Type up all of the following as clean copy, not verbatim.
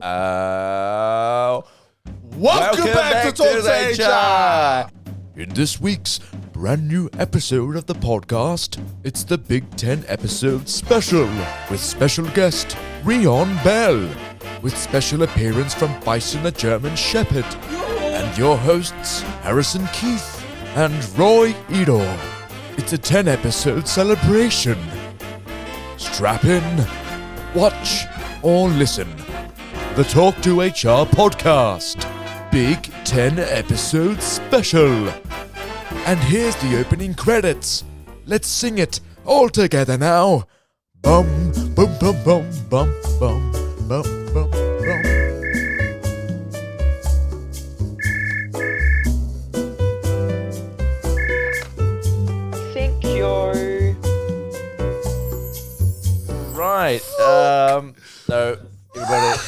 Welcome back to Aotearoa. In this week's brand new episode of the podcast, it's the Big Ten episode special with special guest Reon Bell, with special appearance from Bison the German Shepherd, and your hosts Harrison Keith and Roy Edor. It's a 10 episode celebration. Strap in, watch, or listen. The Talk to HR podcast. Big 10 episode special. And here's the opening credits. Let's sing it all together now. Bum, bum, bum, bum, bum, bum, bum, bum, bum. Thank you. Right. No, everybody.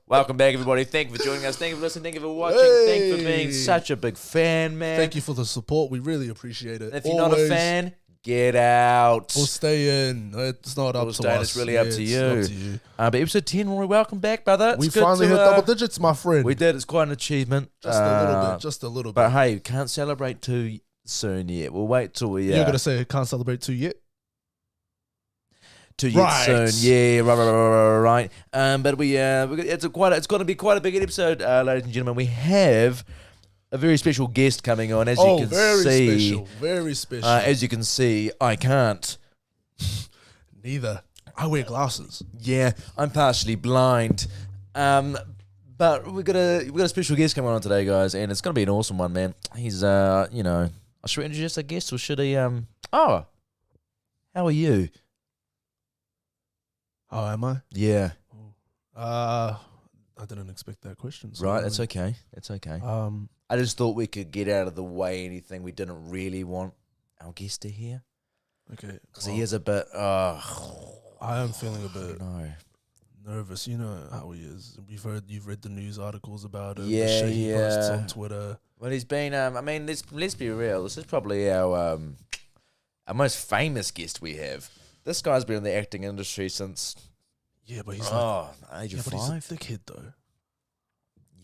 Welcome back, everybody. Thank you for joining us. Thank you for listening. Thank you for watching. Thank you for being such a big fan, man. Thank you for the support. We really appreciate it. And if you're not a fan, get out. Or stay in. It's not up to us. It's really up to you. It's up to you. But episode 10, Rory, welcome back, brother. We finally hit double digits, my friend. We did. It's quite an achievement. Just a little bit. Just a little bit. But hey, can't celebrate too soon yet. We'll wait till we... You're going to say can't celebrate too yet? Too yet soon, yeah, right. But it's going to be quite a big episode, ladies and gentlemen. We have a very special guest coming on, as you can see. Very special. As you can see, I can't. Neither. I wear glasses. Yeah, I'm partially blind. But we've got a special guest coming on today, guys, and it's going to be an awesome one, man. He's should we introduce our guest, or should he? How are you? Oh, am I? Yeah. I didn't expect that question. So right, that's okay. It's okay. I just thought we could get out of the way anything we didn't really want our guest to hear. Okay. Because he is a bit... I am feeling a bit no. nervous. You know how he is. You've read the news articles about him. Yeah, the shit he posts on Twitter. Well, he's been... let's be real. This is probably our most famous guest we have. This guy's been in the acting industry since... Yeah, but he's age of 5. But he's a thickhead, though.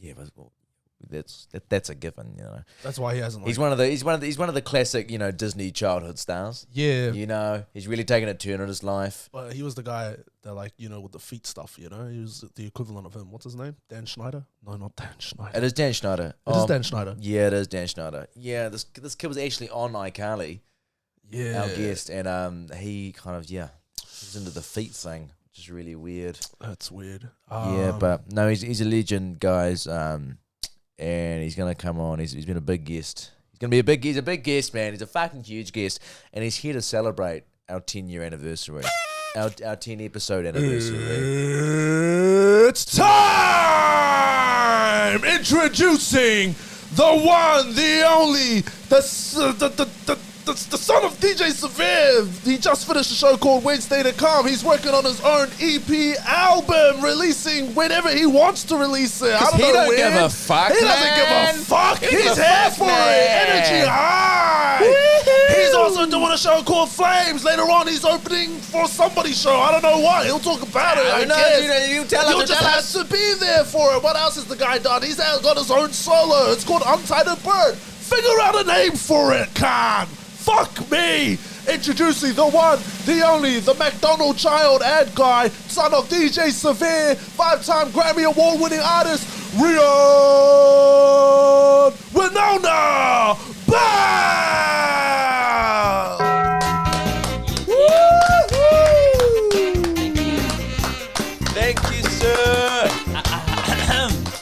Yeah, but that's a given, you know. That's why he hasn't. He's one of the classic, Disney childhood stars. Yeah, he's really taken a turn in his life. But he was the guy that, with the feet stuff. He was the equivalent of him. What's his name? Dan Schneider? No, not Dan Schneider. It is Dan Schneider. It is Dan Schneider. Yeah, it is Dan Schneider. Yeah, this kid was actually on iCarly. Yeah, our guest, and he kind of he's into the feet thing, which is really weird. That's weird. Yeah, but no, he's a legend, guys. And he's gonna come on. He's been a big guest. He's a big guest, man. He's a fucking huge guest, and he's here to celebrate our 10-year anniversary, our 10 episode anniversary. It's time. Introducing the one, the only, the son of DJ Severe. He just finished a show called Wednesday to Come. He's working on his own EP album, releasing whenever he wants to release it. He don't give a fuck. He doesn't give a fuck. He's here for it. Energy high. He's also doing a show called Flames. Later on, he's opening for somebody's show. I don't know what. He'll talk about it. I guess. You tell us. You just have to be there for it. What else has the guy done? He's got his own solo. It's called Untitled Bird. Figure out a name for it, Khan. Fuck me! Introducing the one, the only, the McDonald child ad guy, son of DJ Severe, 5-time Grammy Award-winning artist, Reon Wynona Bell! Thank you, sir.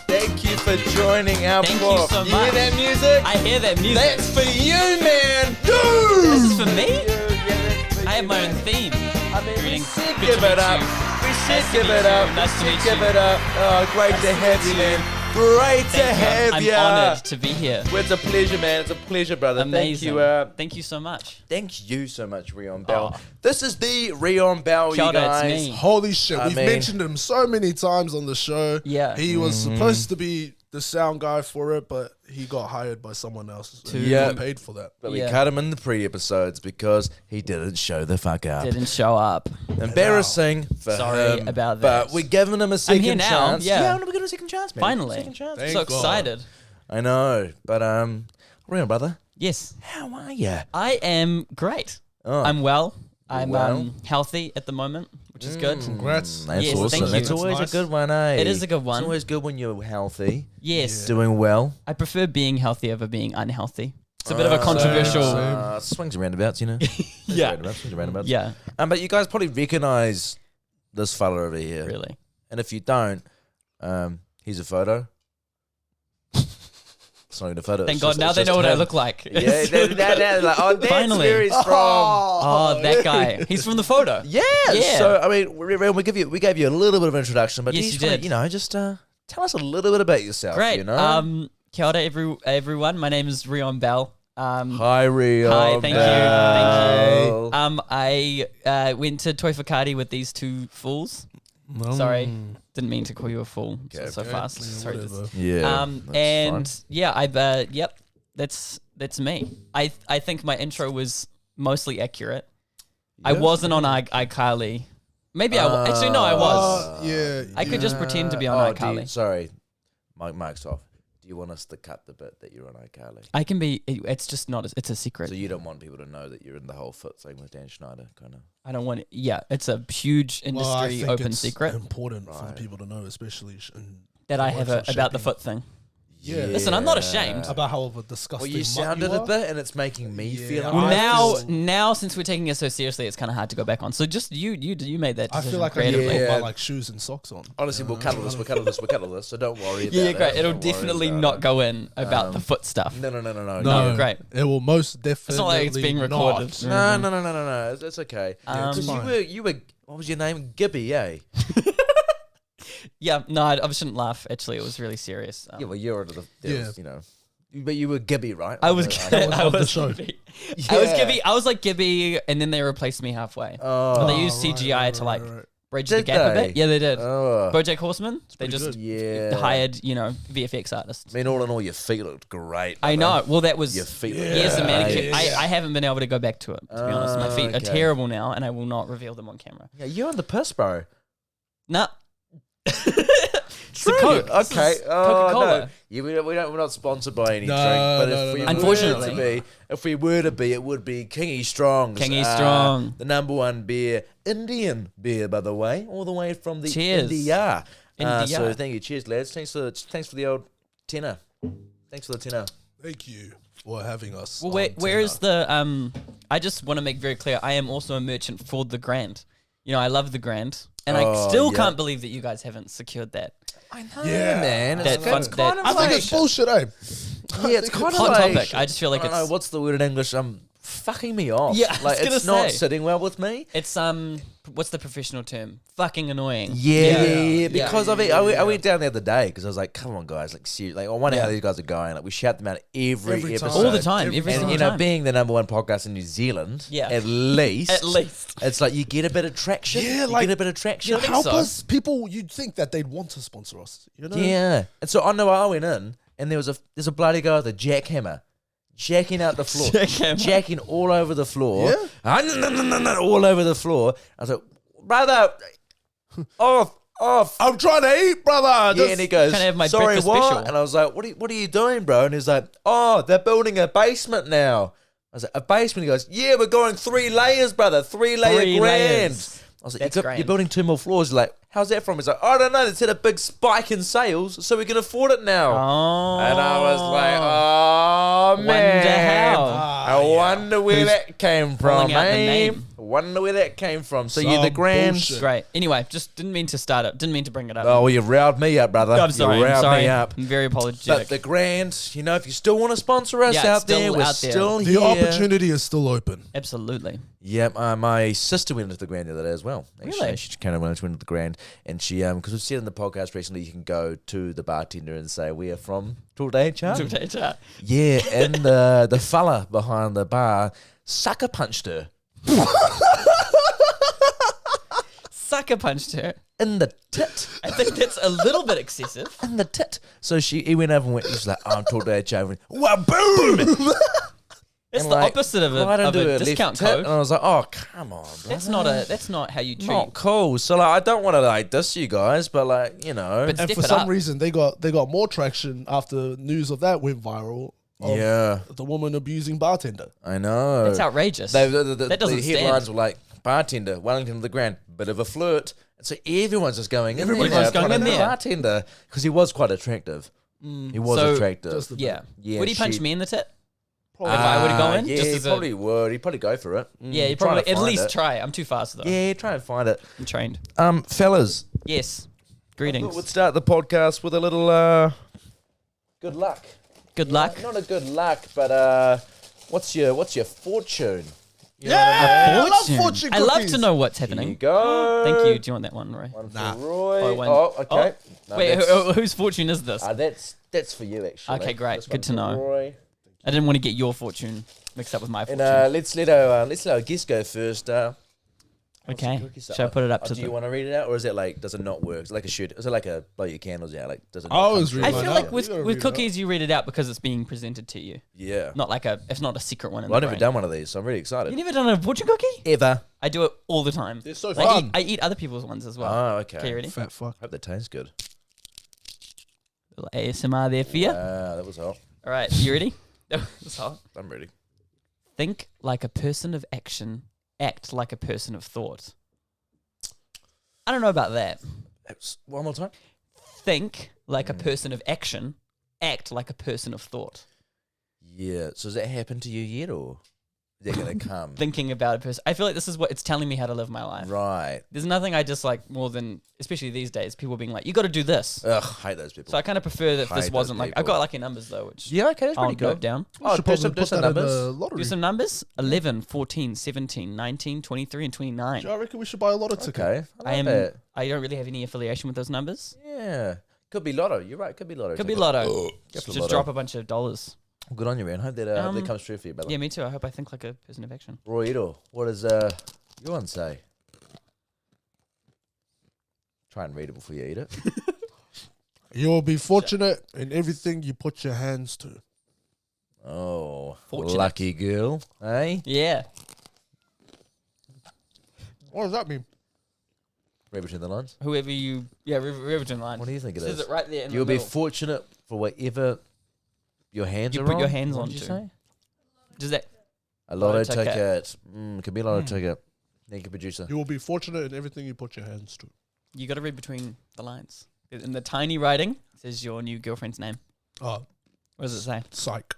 Thank you for joining our Thank vlog. you so much. You hear that music? I hear that music. That's for you, man. This is for me? Yeah, I have my own theme. I mean, we Greetings. should Good give to it meet up. you. We should Nice to give meet it you. up. Nice to We meet should give you. it up. Oh, great Nice to to have meet you, you. man. Great to Thank you. have I'm you. honored to be here. Well, it's a pleasure, man. It's a pleasure, brother. Amazing. Thank you. Thank you so much. Thank you so much, Reon Bell. Oh. This is the Reon Bell, Shout you out to guys. me. Holy shit, I we've mean- mentioned him so many times on the show. Yeah. He was supposed to be the sound guy for it, but he got hired by someone else. And he Yeah. got paid for that. But we cut him in the pre-episodes because he didn't show the fuck up. Didn't show up. Embarrassing for Sorry him. about that. But we're giving him a second here now, chance. yeah. We're giving him a second chance, man. Finally. Second chance. Thank So God. excited. I know. But, Reon, brother, Yes. how are you? I am great. Oh. I'm well. I'm well? Healthy at the moment, which is good. Congrats. That's Yes, awesome. thank you. That's always That's a good one, eh? It is a good one. It's always good when you're healthy, Yes. doing well. I prefer being healthy over being unhealthy. It's a bit of a controversial. Swings and roundabouts, you know? Yeah. Swings and roundabouts. Yeah, But you guys probably recognise this fella over here. really. And if you don't, here's a photo. It's not even a photo. Thank it's God just- now it's they just know what I him. look like. Yeah, they're like, oh, that's Finally. where he's from. Oh, that guy. He's from the photo. Yeah. Yeah. So I mean, we gave you a little bit of introduction, but Yes, just you wanna, did. You know, just tell us a little bit about yourself. Great. You know. Kia ora, everyone. My name is Reon Bell. Hi, Reon. Hi, thank Bell. you. I went to Toi Whakaari with these two fools. Sorry, didn't mean to call you a fool so fast. Sorry. Yeah, Yeah. Yep, that's me. I think my intro was mostly accurate. I wasn't on iCarly. Maybe I was. Actually, no, I was. yeah. I could just pretend to be on iCarly. Sorry, mic's off. Do you want us to cut the bit that you're on iCarly? I can be. It's just not. It's a secret. So you don't want people to know that you're in the whole foot thing with Dan Schneider, kind of. I don't want it. Yeah, it's a huge industry open secret Important for the people to know, especially that I have works on about the shaping. foot thing. Yeah. Listen, I'm not ashamed. About how of a disgusting. Well, you sounded a bit, and it's making me feel. Yeah. Well, I now since we're taking it so seriously, it's kind of hard to go back on. So just you made that I decision feel like I need to creatively. put my Yeah. like shoes and socks on. Honestly, we'll cut all this. We'll cut all this. We'll cut all this. So don't worry about Yeah, it. great. It'll Don't worry definitely about not it. go in about the foot stuff. No. No, great. It will most definitely. It's not like it's being recorded. not. No. It's okay. it's Because fine. you were. What was your name? Gibby, eh? Yeah, no, I shouldn't laugh. Actually, it was really serious. Yeah, well, you're the. Yeah. You know. But you were Gibby, right? I was was on the show. Gibby. I was Gibby. I was like Gibby, and then they replaced me halfway. Oh. But they used CGI to like bridge the Did gap a they? bit. Yeah, they did. Oh. BoJack Horseman. They pretty just good. Yeah. hired, VFX artists. I mean, all in all, your feet looked great. I know. Well, that was Your feet look years of great. manicure. I haven't been able to go back to it. To be honest, my feet are okay. terrible now, and I will not reveal them on camera. Yeah, you're on the piss, bro. Nah. True. Coke. This Okay. is Oh, Coca-Cola. no. Yeah, we're not sponsored by any No, drink, but no, if we no. were Unfortunately. to be, it would be Kingy Strong's. Kingy Strong. The #1 beer, Indian beer, by the way, all the way from the Cheers. India. India. So thank you. Cheers, lads. Thanks for the old tenner. Thanks for the tenner. Thank you for having us. Well, on where is Tinder. the I just want to make very clear. I am also a merchant for the Grand. I love the Grand, and I Oh, still yeah. can't believe that you guys haven't secured that. I know, Yeah. man. That It's fun- kind that- of I think it's bullshit, eh? Yeah, it's kind of Hot like topic. I just feel like I don't know, it's what's the word in English? Fucking me off. Yeah, I was like gonna it's not say. sitting well with me. it's what's the professional term? Fucking annoying. Yeah. Because Yeah. I went down the other day because I was like, come on, guys, like seriously, like I wonder how Yeah. these guys are going. Like we shout them out every Every time. episode, All the time, every And single time. being the #1 podcast in New Zealand, Yeah. at least, it's like you get a bit of traction. Yeah, you like- get a bit of traction. think Help so? us, people. You'd think that they'd want to sponsor us. Yeah. And so I know I went in and there's a bloody guy with a jackhammer. Jacking out the floor, Jackhammer. jacking all over the floor, Yeah? no, all over the floor. I was like, brother, off. I'm trying to eat, brother. Yeah, and he goes, Can I have my sorry, breakfast what? special? And I was like, what are you doing, bro? And he's like, oh, they're building a basement now. I was like, a basement? He goes, yeah, we're going 3 layers, brother, 3-layer 3 grand. layers. I was like, That's you're grand. building 2 more floors. He's like, how's that from? He's like, I don't know. They had a big spike in sales, so we can afford it now. Oh. And I was like, oh, man. how. I wonder where that came from, Pulling out the eh? name. Wonder where that came from. So Some you're the grand. bullshit. Great. Anyway, just didn't mean to start it. Didn't mean to bring it up. Oh, well, you've riled me up, brother. I'm sorry. You I'm riled sorry. me up. I'm very But apologetic. the grand, if you still want to sponsor us Yeah, it's out there, still we're out there. still The here. opportunity is still open. Absolutely. Yep, my sister went into the grand the other day as well. Actually, Really? she kind of went into the grand, and she because we've said in the podcast recently, you can go to the bartender and say we are from Today Chart. Yeah, and the fella behind the bar sucker punched her. sucker punched her. In the tit. I think that's a little bit excessive. In the tit. So he went over and went, he's like, I'm talking to HR. Wow, boom! It's And the like, opposite of right a into her discount left tit, code. and I was like, oh, come on, bro. That's not how you treat. Not cool. So like, I don't want to like diss you guys, but like, you know. But And step for it some up. reason, they got more traction after news of that went viral. Of Yeah, the woman abusing bartender. I know. That's outrageous. The That doesn't headlines stand. were like, bartender, Wellington to the ground, bit of a flirt. And so everyone's just going in there. Everyone's going in there. Bartender, because he was quite attractive. He was So, attractive. Just a Yeah. bit. Would he punch me in the tit? Probably. If I were to go in? Yeah, Just he as a- probably would. He'd probably go for it. Yeah, you Try probably to at find least it. try. I'm too fast though. Yeah, try and find it. I'm trained. Fellas, Yes. I Greetings. thought we'd start the podcast with a little good luck. Good luck. Not a good luck, but what's your fortune? You know Yeah, I love Fortune. fortune I love cookies. to know what's what I mean? Here you happening. go. Thank you. Do you want that one, Roy? One for Nah. Roy. Oh, one. Oh, okay. No, Wait, that's- whose fortune is this? that's for you actually. Okay, great. This Good one's to for know. Roy. I didn't want to get your fortune mixed up with my And fortune. let's let our guest go first. Okay. Cookies. Should I put it up to Do you the... want to read it out, or is it like does it not work? Is it like a shoot? Is it like a blow your candles out? Like does it? I Not always come read I through? mine feel out. like with, You gotta with read it out. cookies, you read it out because it's being presented to you. Yeah. Not like it's not a secret one in Well, I've the never brain. done one of these, so I'm really excited. You never done a fortune cookie? Ever? I do it all the time. They're so I fun. eat other people's ones as well. Oh, okay. Okay, you ready? Fat fuck. Hope that tastes good. Little ASMR there for you. That was hot. All right, you ready? That's hot. I'm ready. Think like a person of action. Act like a person of thought. I don't know about that. One more time. Think like a person of action. Act like a person of thought. Yeah. So has that happened to you yet, or is that gonna come? Thinking about a person. I feel like this is what it's telling me how to live my life. Right. There's nothing I dislike more than, especially these days, people being like, you got to do this. Ugh, hate those people. So I kind of prefer that if Hate this those wasn't like, I've people. got lucky numbers though, which Yeah. Okay. That's I'll pretty note good. down. Oh, do some put that in numbers. the lottery. Do some numbers. 11, 14, 17, 19, 23, and 29. I reckon we should buy a lotto ticket. Okay. I like that. I don't really have any affiliation with those numbers. Yeah. Could be lotto. You're right. Could be lotto. Could be ticket. lotto. Go for Just lotto. drop a bunch of dollars. Good on you, man. Hope that that comes true for you, brother. Yeah, me too. I hope I think like a person of action. Roy Edo, what does your one say? Try and read it before you eat it. You will be fortunate in everything you put your hands to. Oh, Fortunate. lucky girl, eh? Yeah. What does that mean? Read between the lines. Whoever you, read in line. What do you think it Says is? it right there in You'll the be middle. fortunate for whatever your hands You are put on. your hands What did you onto. say? Does that? A lotto Lotto ticket. ticket. Could be a lotto ticket. Thank you, producer. You will be fortunate in everything you put your hands to. You got to read between the lines. In the tiny writing, it says your new girlfriend's name. Oh, What does it say? psych.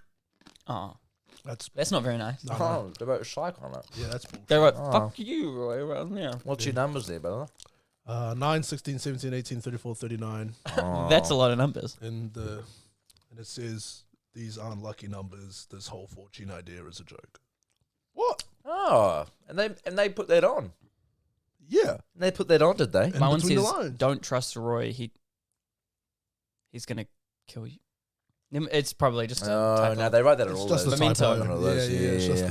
Oh, That's that's not very nice. no, no. Oh, they wrote psych on it. Yeah, that's bullshit. They wrote, Oh. fuck you, Roy. Well, yeah. What's your numbers there, brother? 9, 16, 17, 18, 34, 39. That's a lot of numbers. And it says these aren't lucky numbers. This whole fortune idea is a joke. What? Oh, and they put that on. Yeah. They put that on, did they? And My one between the says, lines. don't trust Roy. He's going to kill you. It's probably just a Oh, typo. no, they write that on It's all just those. a Memento. typo. One of those, Yeah, it's just yeah.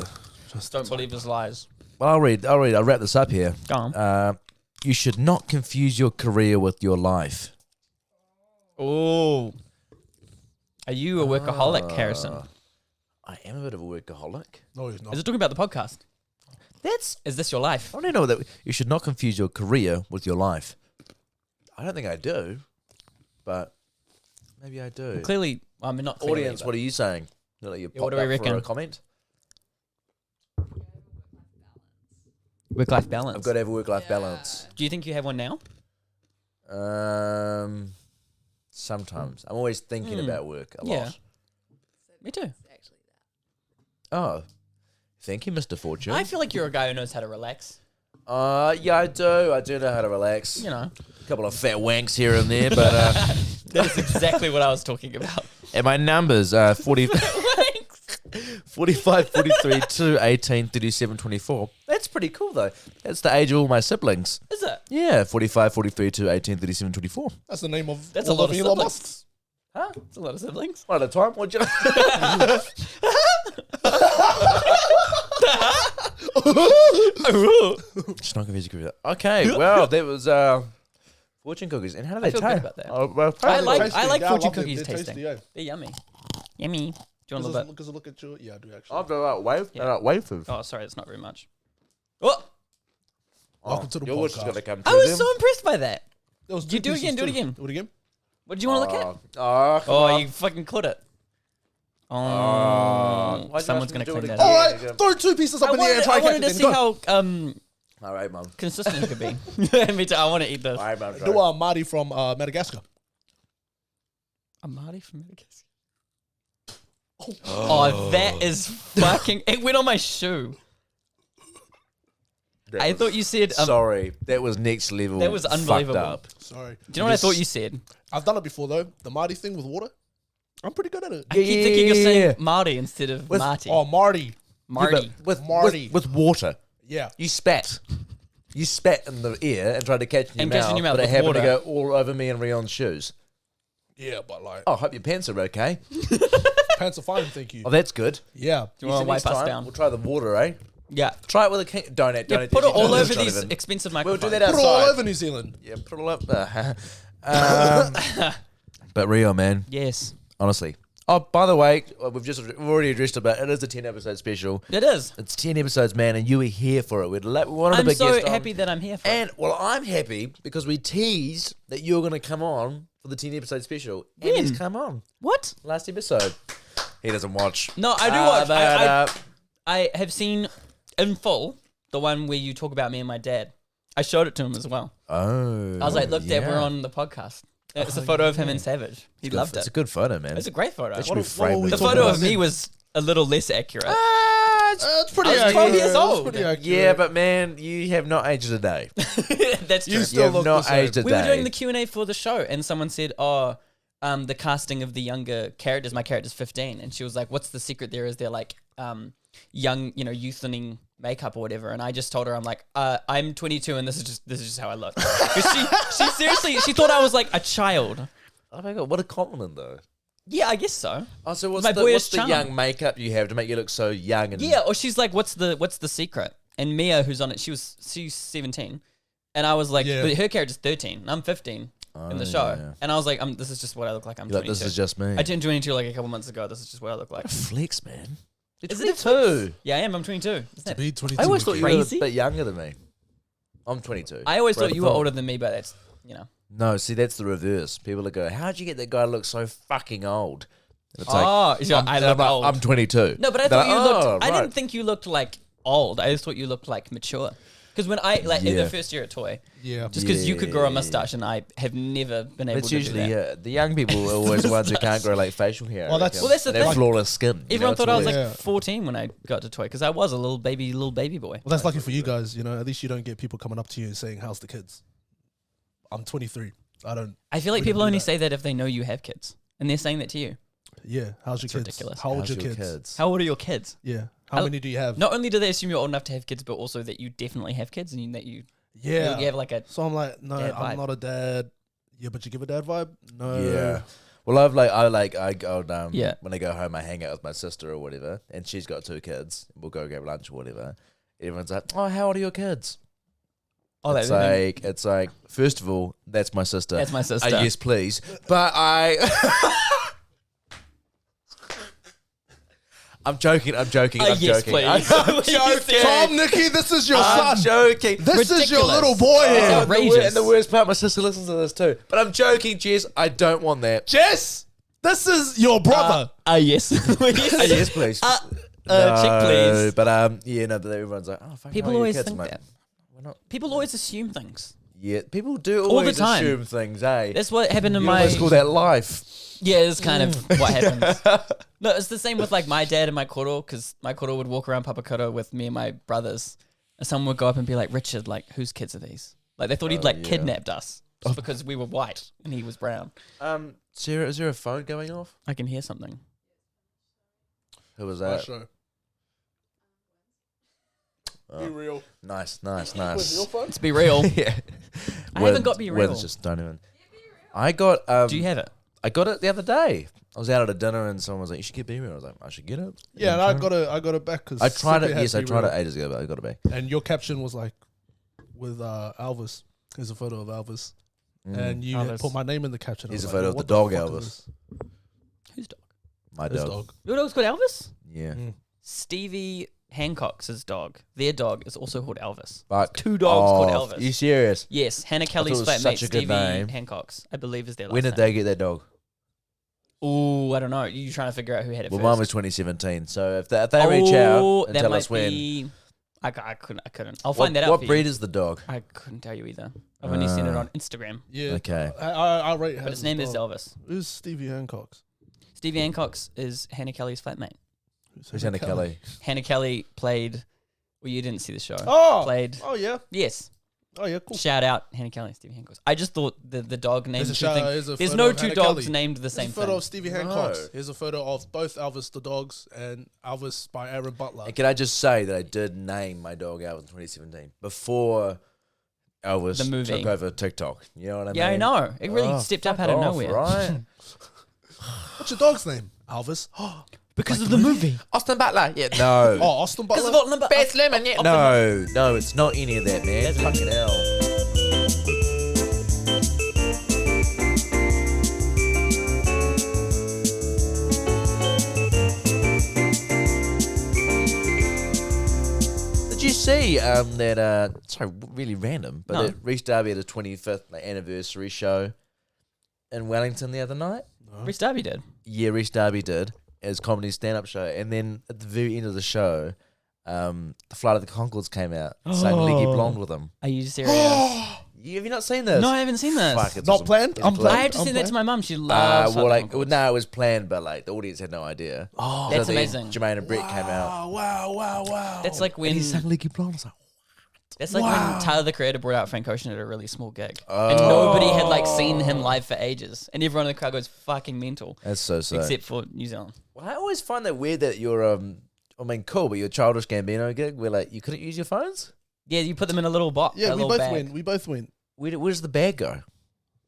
just Don't believe his lies. Well, I'll read. I'll wrap this up here. Go on. You should not confuse your career with your life. Oh. Are you a workaholic, Harrison? I am a bit of a workaholic. No, he's not. Is it talking about the podcast? Is this your life? I don't know that you should not confuse your career with your life. I don't think I do, but maybe I do. Clearly, I mean, not clearly, Audience, but- what are you saying? You Yeah, popped what do we up for reckon? a comment? Work-life balance. I've got to have a work-life balance. Do you think you have one now? Sometimes I'm always thinking about work a Yeah. lot. Me too. Oh, thank you, Mr. Fortune. I feel like you're a guy who knows how to relax. Yeah, I do. I do know how to relax. You know. A couple of fat wanks here and there, but That is exactly what I was talking about. and my numbers 40, 45, 43, 2, 18, 37, 24. That's pretty cool, though. That's the age of all my siblings. Is it? Yeah, 45, 43, 2, 18, 37, 24. That's the name of That's all a lot of of Elon siblings. Musk's. Huh? It's a lot of siblings. One at a time. What'd you Just not confused with that. Okay, well, that was fortune cookies. And how do they feel good taste? about that. Well, I like Yeah, fortune love them. cookies They're tasting. tasty, yeah. They're yummy. Yummy. Do you want a little bit? Because look at your... Yeah, I do actually. I've got like wafers. Oh, sorry, that's not very much. Oh, Welcome to the Your wish is podcast. gonna come I through was them. so impressed by that. There was You two do it again, pieces do it too. again. Do it again. What did you want to look at? Oh, come Oh, on. you fucking caught it. Why'd you Someone's ask gonna me to do clean it that again? All up. right, throw 2 pieces up I in the air and try wanted and to catch see it. Then go. All right, mum. consistent you could be. Me too. I want to eat this. All right, mum. Do Marty from Madagascar. A Marty from Madagascar. Oh, that is fucking... It went on my shoe. I thought you said... Sorry, that was next level. That was fucked unbelievable. Up. Sorry. Do you know what I thought you said? I've done it before though. The Marty thing with water. I'm pretty good at it. I keep thinking you're saying Marty instead of With- Marty. Oh, Marty. Marty. With Marty. with water. Yeah. You spat. You spat in the air and tried to catch in your mouth, but it with happened to water. go all over me and Reon's shoes. Yeah, but like Oh, hope your pants are okay. pants are fine, thank you. Oh, that's good. Yeah. Do you want to wipe Next us time, down? We'll try the water, eh? Yeah. Try it with a donut. Yeah, put it all over these expensive We'll microphones. do that Put it all outside. over New Zealand. Yeah, put it all up. But Rio, man, Yes. honestly. Oh, by the way, we've already addressed it, but it is a 10-episode special. It is. It's 10 episodes, man, and you were here for it. We wanted a I'm big so guest on. happy that I'm here for it. And, well, I'm happy because we teased that you were going to come on for the 10-episode special. And When? he's come on. What? Last episode. He doesn't watch. No, I do watch. I have seen in full the one where you talk about me and my dad. I showed it to him as well. Oh. I was like, look, Dad, yeah. we're on the podcast. It's a photo of him and Savage. He loved It's it. a good photo, man. It's a great photo. That should be What were framed. we The talking photo about of me then? was a little less accurate. It's pretty I was accurate. 12 years It's old. pretty accurate. Yeah, but man, you have not aged a day. That's true. You You still have look not the same. aged a We day. were doing the Q&A for the show, and someone said, the casting of the younger characters, my character's 15. And she was like, what's the secret there? Is they're like young, youthening makeup or whatever. And I just told her, I'm like, I'm 22 and this is just how I look. Because she seriously, she thought I was like a child. Oh my God, what a compliment, though. Yeah, I guess so. Oh, so what's My the boyish young charm. makeup you have to make you look so young? And Yeah, or she's like, what's the secret? And Mia, who's on it, she's 17. And I was like, Yeah. but her character's 13. And I'm 15 in the show. yeah. And I was like, this is just what I look like. I'm You're like, 22. this is just me. I turned 22 like a couple months ago. This is just what I look like. Flex, man. You're Is it a 22. Yeah, I am. I'm 22. Isn't that Be 22 I always thought you were a Crazy? bit younger than me. I'm 22. I always Right thought you were thought. older than me, but that's, No, see, that's the reverse. People that go, how'd you get that guy to look so fucking old? And it's I look old. I'm 22. No, but I They're thought you like, looked. "Oh, I right." didn't think you looked like old. I just thought you looked like mature. Because when I in Yeah. the first year at Toi, Yeah. just because you could grow a Yeah. mustache and I have never been able It's to usually do that. the young people are always the ones who can't grow like facial hair. Well, that's- I reckon. Well, that's the And they have thing. flawless skin. Everyone thought I was like Yeah. 14 when I got to Toi because I was a little baby boy. Well, that's lucky for you guys. At least you don't get people coming up to you and saying, "How's the kids?" I'm 23. I don't. I feel like We people don't do only that. say that if they know you have kids, and they're saying that to you. Yeah. How's your kids? ridiculous. How old How's your kids? How old are your kids? Yeah. How many do you have? Not only do they assume you're old enough to have kids, but also that you definitely have kids and that you Yeah. you have like a So I'm like, no, Dad I'm vibe. not a dad. Yeah, but you give a dad vibe? No. Yeah. Well, I go Yeah. when I go home, I hang out with my sister or whatever, and she's got 2 kids. We'll go grab lunch or whatever. Everyone's like, "Oh, how old are your kids?" that's It's like, first of all, that's my sister. That's my sister. Yes, please. But I'm joking. I'm joking. I'm yes, joking. please. I'm joking. Tom, Nikki, this is your I'm son. joking. This is your Ridiculous. little boy Oh, here. outrageous. And the worst part, my sister listens to this too. But I'm joking, Jess. I don't want that. Jess, this is your brother. Yes. Yes, please. Check, please. But yeah, no. But everyone's like, "Oh, fuck, People how are your always kids?" think I'm like, that. "We're not." People always assume things. Yeah, people do the always time. assume things, eh? That's what happened in You my. always call that life. Yeah, it's kind of what happens. No, it's the same with like my dad and my koro, because my koro would walk around Papakoro with me and my brothers, and someone would go up and be like, "Richard, like whose kids are these?" Like they thought he'd like yeah. kidnapped us just because we were white and he was brown. Sarah, is there a phone going off? I can hear something. Who was My that? show. Oh, Be real. nice. Was it your phone? Let's be real. Yeah. I haven't got Be Real. Just don't even. I got. Do you have it? I got it the other day. I was out at a dinner and someone was like, "You should get B-Real." I was like, "I should get it." Yeah, and I got it back because I tried it. Yes, I tried it ages ago, but I got it back. And your caption was like, with Elvis. There's a photo of Elvis, and you had put my name in the caption. Here's a photo of the dog Elvis. Whose dog? My His dog. Your dog's called Elvis? Yeah. Stevie Hancock's dog. Their dog is also called Elvis. But 2 dogs called Elvis. Are you serious? Yes, Hannah Kelly's it was flatmate, such a good Stevie name. Hancock's, I believe is their last When did name. they get that dog? Ooh, I don't know. You trying to figure out who had it Well, first? mine was 2017. So if they reach out and that tell might us when. be. I couldn't. I'll find that out. What for breed you. is the dog? I couldn't tell you either. I've only seen it on Instagram. Yeah. Okay. I rate. But its name is Elvis. Who's Stevie Hancock's? Stevie Hancock's is Hannah Kelly's flatmate. Who's Hannah Kelly? Hannah Kelly played. Well, you didn't see the show. Oh, Played. Oh yeah. Yes. Oh yeah. Cool. Shout out Hannah Kelly, Stevie Hancock. I just thought the dog named. There's two things. There's photo no of 2 Hannah dogs Kelly. named the There's same a photo thing. of Stevie Hancock's. Here's a photo of both Elvis the dogs and Elvis by Aaron Butler. And can I just say that I did name my dog Elvis in 2017 before Elvis The movie. took over TikTok. You know what I mean? Yeah, I know. It really stepped up out of Off, nowhere. right? What's your dog's name? Elvis. Because of the movie. Austin Butler. Yeah, no. Oh, Austin Butler. Best Lemon. Yeah, no, it's not any of that, man. That's Fucking hell. Did you see that? Sorry, really random, but No. that Reece Darby had a 25th anniversary show in Wellington the other night. Reece Darby did. Yeah, Reece Darby did as comedy stand-up show, and then at the very end of the show, the Flight of the Conchords came out, sang Leggy Blonde with him. Are you serious? Have you not seen this? No, I haven't seen this. Fuck, it's Not awesome. planned? It's I'm planned. I have to send that to my mum. She loves. Well, Flight of like, the Conchords. no, it was planned, but like the audience had no idea. Oh, that's then amazing. Jermaine and Brett came out. Wow. That's like when. And he sang Leggy Blonde. I was like, That's like when Tyler the Creator brought out Frank Ocean at a really small gig, Oh. and nobody had like seen him live for ages, and everyone in the crowd goes fucking mental, that's so sick. except for New Zealand. Well, I always find that weird that you're, I mean, cool, but your Childish Gambino gig where like you couldn't use your phones. Yeah, you put them in a little box. Yeah, a we little both bag. win. We both win. Where does the bag go?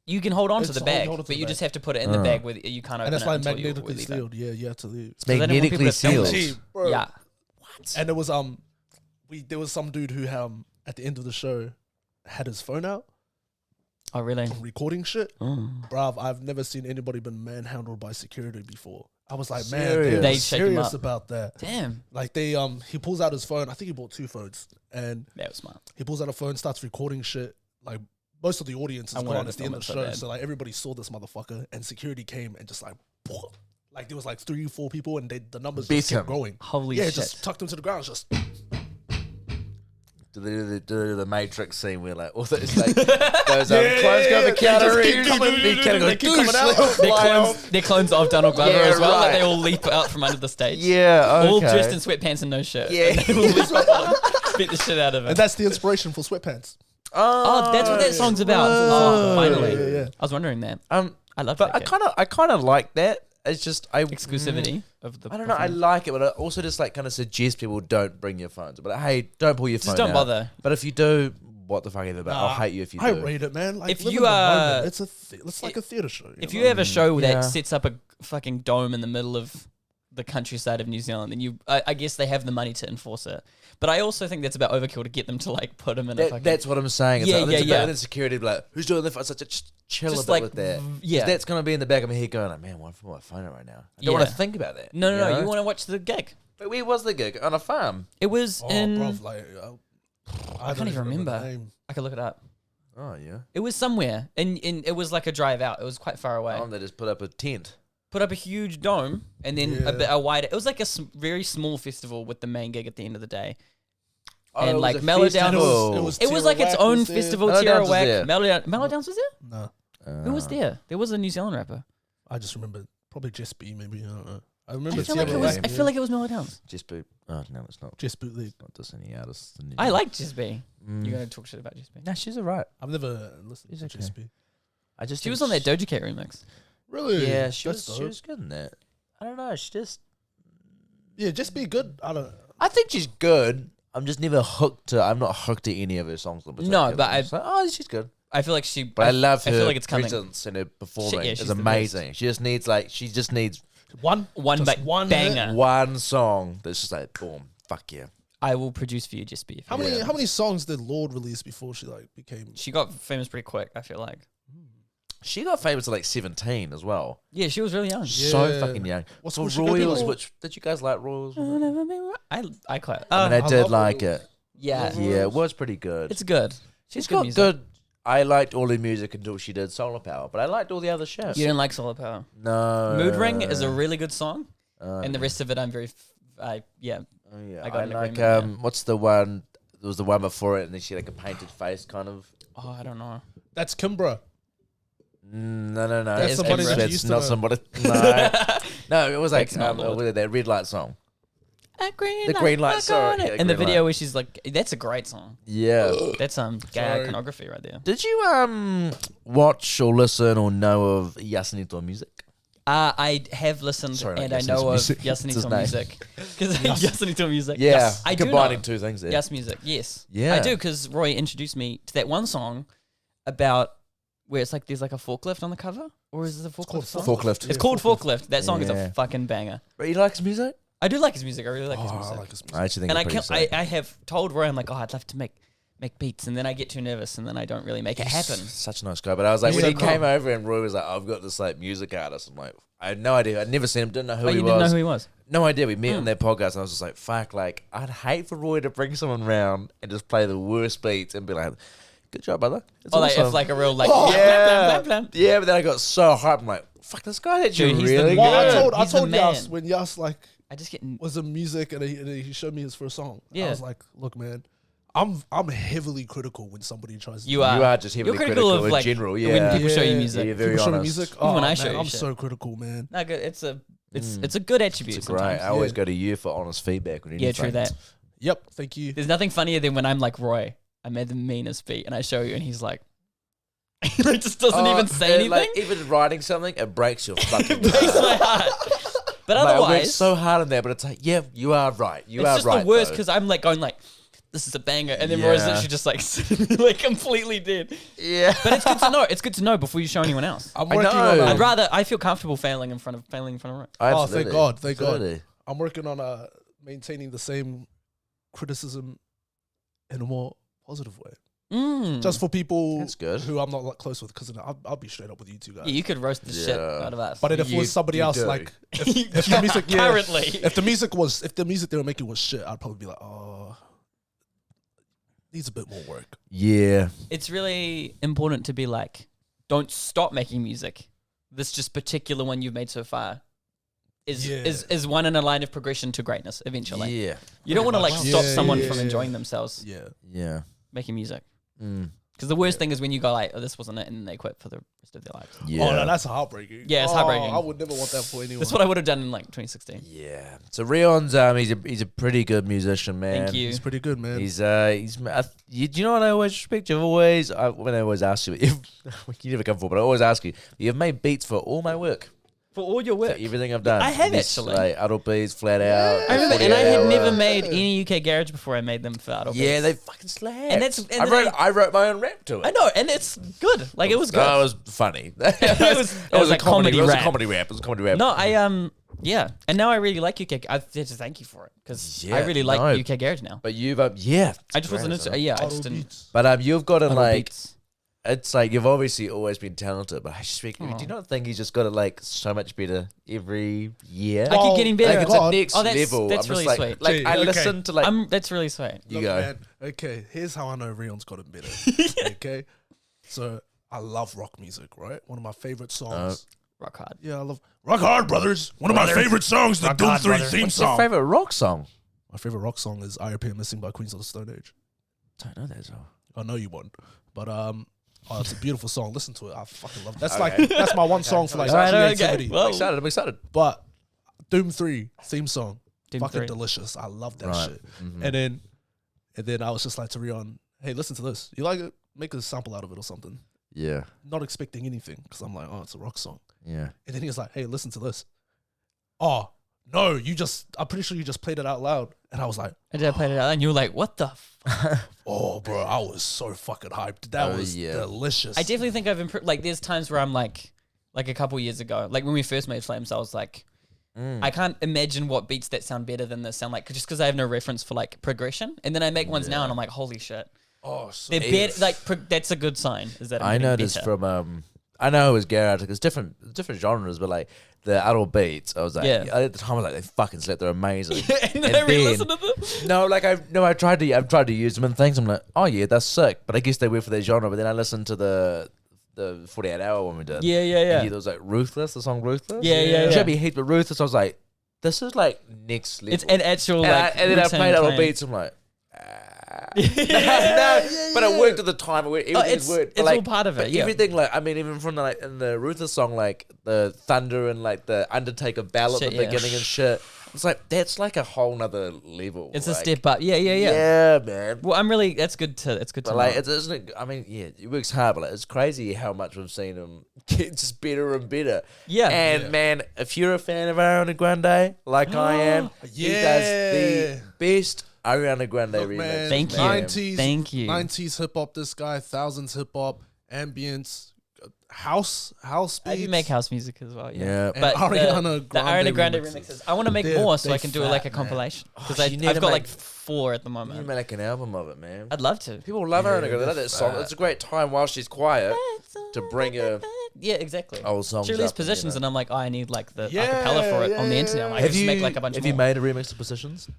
You can hold on to It's the bag, hold on to but the you bag. just have to put it in the bag with you can't open And it's it like until magnetically we leave it. sealed. Yeah, you have to leave. It's they don't want magnetically people to film sealed. it. Gee, bro. Yeah. And it was there was some dude who at the end of the show had his phone out Oh really? recording shit. Mm. Bruv, I've never seen anybody been manhandled by security before. I was like, man, Serious? they're They shake him serious up. about that. Damn, Like they he pulls out his phone. I think he bought 2 phones, and that was smart. he pulls out a phone, starts recording shit. Like most of the audience I is wanted gone to at the end of the film it show, so so bad. like everybody saw this motherfucker, and security came and just like there was like 3-4 people, and the numbers Beat just kept him. growing. Holy Yeah, shit! just tucked him to the ground. Just Do they do the Matrix scene where like all those like those clones go for Keanu Reeves? They keep coming out. They're clones of Donald Glover Yeah, as well. Like right. they all leap out from under the stage. Yeah, All okay. dressed in sweatpants and no shirt. Yeah. And they all leap up on him, beat the shit out of him. And that's the inspiration for Sweatpants. Oh, that's what that song's about. Oh, finally. Yeah. I was wondering that. I love But that. I kind of like that. It's just Exclusivity of the. I don't know. I performance. like it, but I also just like kind of suggest people don't bring your phones. But hey, don't pull your phone. Just don't out. bother. But if you do, what the fuck ever about? I'll hate you if you do. I rate it, man. Like, If live you in the are- moment. It's like a theater show. If know? you have a show Yeah. that sets up a fucking dome in the middle of the countryside of New Zealand, then I guess they have the money to enforce it. But I also think that's about overkill to get them to like put them in a fucking. That's what I'm saying. It's Yeah, like, yeah, it's yeah. about the security, be like, who's doing this? I such a chill Just a bit like, with that. yeah. 'Cause that's gonna be in the back of my head, going, like, man, why put my phone out right now? I don't Yeah. want to think about that. No, know? you want to watch the gig? But where was the gig? On a farm. It was in. bruv, like, I can't even remember. the name. I could look it up. Oh yeah. It was somewhere, and it was like a drive out. It was quite far away. They just put up a tent. Put up a huge dome, and then Yeah. a bit a wider. It was like a very small festival with the main gig at the end of the day. Oh, And, it was like, a Mellowdowns- festival. It was It was like its Tierra own Whack was there. festival. Mellowdowns Tierra was Whack. there. Mellowdowns was there? No, Who was there? There was a New Zealand rapper. I just remember probably Just B, maybe. I don't know. I I remember feel like Tierra it was. Whack, I feel like it was Mellowdowns. Just boot. Oh no, it's not. Just Bootleg. Not just any artists. I like Just B. Mm. You're gonna talk shit about Just B. No, she's alright. I've never listened She's to okay. Just B. I just. She think was on that Doja Cat remix. Really? Yeah, she That's was. She dope. was good in that. I don't know. She just. Yeah, Just Be good. I don't. I think she's good. I'm just never hooked to. I'm not hooked to any of her songs. No, but I'm just like, oh, she's good. I feel like she. But I love her feel like it's coming. presence and her performing. yeah, It's she's the amazing. She just needs One one banger. hit. one song that's just like boom, fuck yeah. I will produce for you, just be. How many songs did Lorde release before she like became? She got famous pretty quick. I feel like. She got famous at like 17 as well. Yeah, she was really young. So Yeah. fucking young. What's For she gonna be Royals, like? which did you guys like Royals? I quite. I mean, I I did love like Royals. it. Yeah, Yeah, it was pretty good. it's good. She's good got music. good. I liked all her music until she did Solar Power, but I liked all the other shit. You didn't like Solar Power. No. Mood Ring is a really good song, Uh, and the rest of it, I'm very. Yeah. oh, yeah. I got an like agreement, yeah. what's the one? There was the one before it, and then she had like a painted face, kind of. Oh, I don't know. That's Kimbra. No. That's is somebody that Kimbra. you That's used to not know. somebody. No, no, it was like That's not Lorde. that red light song. The green light, sorry. Yeah, and the green video light. where she's like, that's a great song. Yeah. That's gay Sorry. iconography right there. Did you watch or listen or know of Yasunito music? I have listened Sorry, not and I Yasunito know of music. It's his Yasunito name. music. Because Yasunito music. Yeah, Yes, I do combining know. two things there. Yes music. Yes. Yeah. I do because Roy introduced me to that one song about where it's like there's like a forklift on the cover, or is it a forklift called song? Forklift. It's called Forklift. That song is Yeah. a fucking banger. But you like his music? I do like his music. I really like his Oh, music. I like his music. I actually think And it's pretty I sick. have told Roy, I'm like, oh, I'd love to make beats, and then I get too nervous, and then I don't really make it happen. Such a nice guy. But I was like, He's when he so came calm. over and Roy was like, I've got this like music artist. I'm like, I had no idea. I'd never seen him. Didn't know who Oh, he you was. didn't know who he was? No idea. We met on their podcast, and I was just like, fuck, like, I'd hate for Roy to bring someone round and just play the worst beats and be like, good job, brother. It's Oh, like, awesome. if like a real like, yeah. blam, blam, blam. Yeah, but then I got so hyped. I'm like, fuck, this guy actually Dude, he's the really man. good. I He's the told man. Yas when Yas like I just get was in music and he showed me his first song. Yeah. I was like, look, man, I'm heavily critical when somebody tries. you are. You are just heavily You're critical of in like general, when yeah. people show you Yeah. music. Yeah, very People show me honest. music. Even when I man, show you I'm shit. so critical, man. No, good. It's a good attribute. It's great. sometimes. I always go to you for honest feedback. When Yeah, true that. Yep, thank you. There's nothing funnier than when I'm like, Roy, I made the meanest beat, and I show you, and he's like, he like just doesn't even say anything. Like, even writing something, it breaks your fucking Breaks my heart. But Like, I worked otherwise, so hard on that, but it's like, yeah, you are right. You it's are just right. the worst though. because I'm like going like, this is a banger, and then Roy's Yeah. literally just like sitting like completely dead. Yeah. But it's good to know. It's good to know before you show anyone else. I'm I working know. on. I feel comfortable failing in front of Roy. Oh, Absolutely. thank God, thank God. Absolutely. I'm working on maintaining the same criticism in a more positive way. Just for people That's good. who I'm not like close with, because I'll be straight up with you two guys. Yeah, you could roast the shit Yeah. out of us. But if it was somebody you else, do. like if the music, yeah, Currently. if the music they were making was shit, I'd probably be like, oh, needs a bit more work. Yeah. It's really important to be like, don't stop making music. This just particular one you've made so far is one in a line of progression to greatness eventually. Yeah. You don't want to like Wow. stop Yeah, someone yeah, from yeah. enjoying themselves Yeah, Yeah. making music. Mm. Because the worst thing is when you go like, oh, this wasn't it, and then they quit for the rest of their lives. Yeah. Oh no, that's heartbreaking. Yeah, it's Oh, heartbreaking. I would never want that for anyone. That's what I would have done in like 2016. Yeah. So Reon's he's a pretty good musician, man. Thank you. He's pretty good, man. He's you know what I always respect? When I always ask you, you never come forward, but I always ask you. You've made beats for all my work, For all your for work. everything I've done. I have Yes, actually. like Adult Beats, Flat Out. I remember, 48 and I had Hour. never made any UK garage before I made them for Adult Yeah, Beats. they fucking slap. And that's- and I wrote my own rap to it. I know, and it's good. Like, it was good. No, it was funny. it was a like comedy It was a rap. comedy rap. It was a comedy rap. No, yeah. And now I really like UK. I have to thank you for it, because Yeah, I really like no. UK garage now. But you've yeah. I just wasn't into I just didn't. But you've got to Adult like. Beats. It's like you've obviously always been talented, but I just do you not think he's just got to like so much better every year? I keep getting better. Like it's God. a next Oh, that's- level. that's I'm just really like, sweet. Like Gee, I okay. listen to like That's really sweet. you go. Man, okay, here's how I know Reon's got it better. Okay, so I love rock music, right? One of my favorite songs. Rock hard. Yeah, I love Rock Hard Brothers. One of my favorite songs, the Doom 3 theme What's your song. favorite rock song? My favorite rock song is I Appear Missing by Queens of the Stone Age. Don't know that song. I know you won't, but it's a beautiful song. Listen to it. I fucking love it. That's Okay. like that's my one song for like All right, creativity. okay. Well, I'm excited. But Doom 3 theme song, Doom fucking 3. delicious. I love that Right. shit. And then I was just like to Reon, hey, listen to this. You like it? Make a sample out of it or something. Yeah. Not expecting anything, because I'm like, oh, it's a rock song. Yeah. And then he was like, hey, listen to this. Oh, No, I'm pretty sure you just played it out loud. And I was like, I did play it out, and you were like, "What the?" oh, bro, I was so fucking hyped. That was delicious. I definitely think I've improved. Like, there's times where I'm like a couple years ago, like when we first made Flames, I was like, I can't imagine what beats that sound better than this sound like, just because I have no reference for like progression. And then I make ones now, and I'm like, holy shit, so they're better. Like, that's a good sign. Is that I noticed better. from I know it was garage, because different genres, but like the adult beats, I was like, at the time I was like, they fucking slap, they're amazing. and then I re-listen to them. No, like I've tried to use them and things. I'm like, oh yeah, that's sick. But I guess they were for their genre. But then I listened to the 48 Hour one we did. Yeah. And there was like Ruthless, the song Ruthless. Yeah. Showed me heaps, but Ruthless, I was like, this is like next level. It's an actual and then I played adult beats. I'm like. But it worked at the time. Everything worked. It's all part of it. Yeah. Everything, like, I mean, even from the, in the Ruthless song, like the thunder and like the Undertaker ballad at the beginning and shit. It's like that's like a whole nother level. It's like, a step up. Yeah. Yeah, man. Well, that's good to But like, isn't it? I mean, yeah, it works hard, but like, it's crazy how much we've seen him get just better and better. Yeah. And man, if you're a fan of Ariana Grande, like I am, he does the best Ariana Grande remix. Man, Thank you. 90s, Thank you. 90s hip hop. This guy, thousands hip hop, ambience, house beats. I do make house music as well. Yeah. And But Ariana the Ariana Grande remixes. remixes. I want to make more so I can do like a compilation, because you need I've to got make- like 4 at the You moment. make like an album of it, man. I'd love to. People love Ariana Grande. They love that song. It's a great time while she's quiet to bring her Yeah, exactly. old songs She released up, Positions, you know. and I'm like, oh, I need like the acapella for it on the internet. I'm like, just make like a bunch have more. you made a remix of Positions?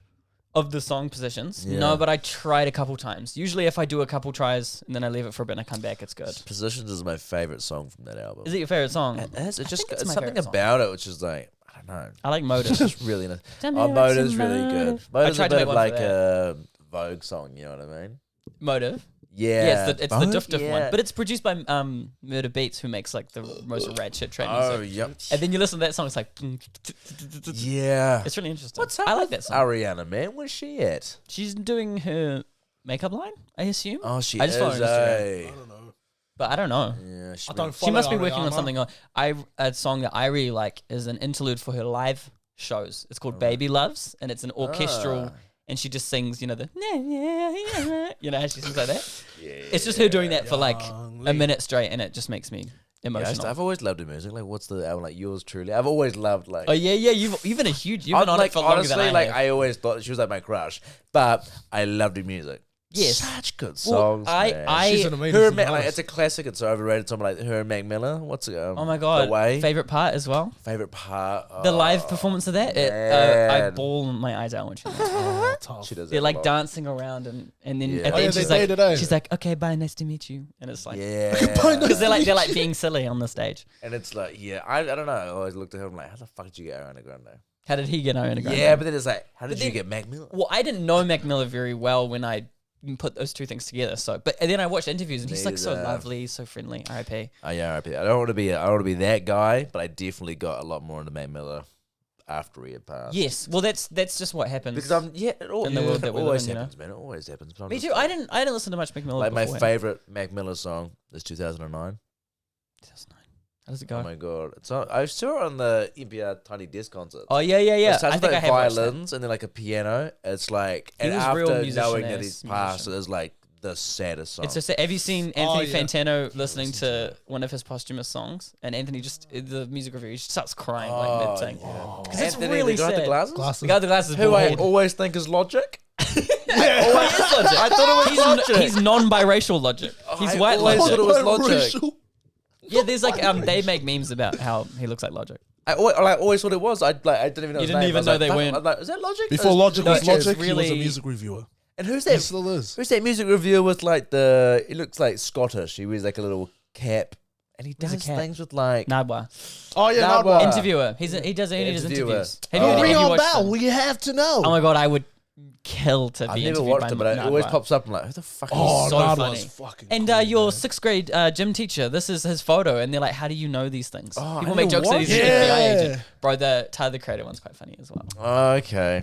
Of the song Positions? Yeah. No, but I tried a couple times. Usually if I do a couple tries and then I leave it for a bit and I come back, it's good. Positions is my favorite song from that album. Is it your favorite song? It is. It's just think it's it's my something favorite song. about it which is like, I don't know. I like Motive. It's just really nice. Tell me Oh, what's Motive's in really good. Motive. Motive's I a tried to bit make of one for like that. a Vogue song, you know what I mean? Motive. Yeah. Yeah, it's the Vogue? Diff Diff Yeah. one. But it's produced by Murder Beats, who makes like the most rad shit trap Oh, music. yep. And then you listen to that song, it's like... Yeah. It's really interesting. What's up I like with that song. Ariana, man? Where's she at? She's doing her makeup line, I assume. Oh, she I just follow is. her on Instagram. eh? I don't know. But I don't know. Yeah, she I don't She follow must be working on Ariana. something. A song that I really like is an interlude for her live shows. It's called Baby Loves, and it's an orchestral, and she just sings, you know, you know how she sings like that? Yeah. It's just her doing that for like Young a Lee. minute straight, and it just makes me emotional. I've always loved her music. Like, what's the album like? Yours truly. I've always loved like. Oh yeah, you've been a huge, you've been on like, it for longer honestly, than I like have. I always thought that she was like my crush, but I loved her music. Yes. Such good Well, songs. man. She's an amazing her and Mac, like, artist. it's a classic. It's so overrated. Someone like her and Mac Miller. What's it? Oh my god, The Way. favorite part as well. Favorite part. The live Oh, performance of that, I man. bawl my eyes out when she. Oh, tough. She does. They're that like a lot. dancing around and then Yeah. at Oh, the yeah, end they she's like, did, eh? she's like, okay, bye, nice to meet you, and it's like, Yeah. because they're like being silly on the stage. And it's like, yeah, I don't know. I always looked at him like, how the fuck did you get Ariana Grande? How did he get Ariana Grande? Yeah, but then it's like, how did But you then- get Mac Miller? Well, I didn't know Mac Miller very well when I put those two things together. So, and then I watched interviews and he's like so Neither. lovely, so friendly. R.I.P. Oh yeah, RIP. I don't want to be that guy, but I definitely got a lot more into Mac Miller after he had passed. Yes, well, that's just what happens. Because I'm it In the world that we live always in, you know? happens, man. It always happens. But I'm Me just too. like- I didn't listen to much Mac Miller. Like my beforehand. favorite Mac Miller song is 2009. 2009. How does it go? Oh my god! I saw it on the NPR Tiny Desk concert. Oh yeah. It starts I with think I like have watched that. violins and then like a piano. It's like, He and was real after musician knowing that ass he's passed, musician. it is like the saddest song. It's just, have you seen Anthony yeah. Fantano listening to one of his posthumous songs? And Anthony the music review, he just starts crying like mid-thing. Because it's Anthony, really the guy with sad. the glasses? Glasses. The guy with the glasses, Who I bald. always think is Logic. I thought it was Logic. He's non-biracial Logic. He's I white always Logic. thought it was Logic. Biracial. Yeah, there's like they make memes about how he looks like Logic. I always thought it was. I didn't even know. You his didn't name. even I was know like, they fuck, weren't- I'm like, is that Logic? Before Logic No, was it's Logic, he was really- a music reviewer. And who's He that? still is. Who's that music reviewer with like the? He looks like Scottish. He wears like a little cap, and he Who's a does cap? things with like. Nadwa. Oh yeah, Nah, Nadwa. bro. Interviewer. He does Interviewer. interviews. Oh, have you Reon watched Bell. them? We have to know. Oh my god, I would kill to I've be never interviewed watched by it, but it always Nadwa. pops up. I'm like, who the fuck? Oh, is so Nadwa's funny. fucking. And cool, your man. 6th grade gym teacher, this is his photo, and they're like, "How do you know these things?" Oh, People I make never jokes that he's an watched FBI it. agent. Bro, the Tyler the Creator one's quite funny as well. Okay.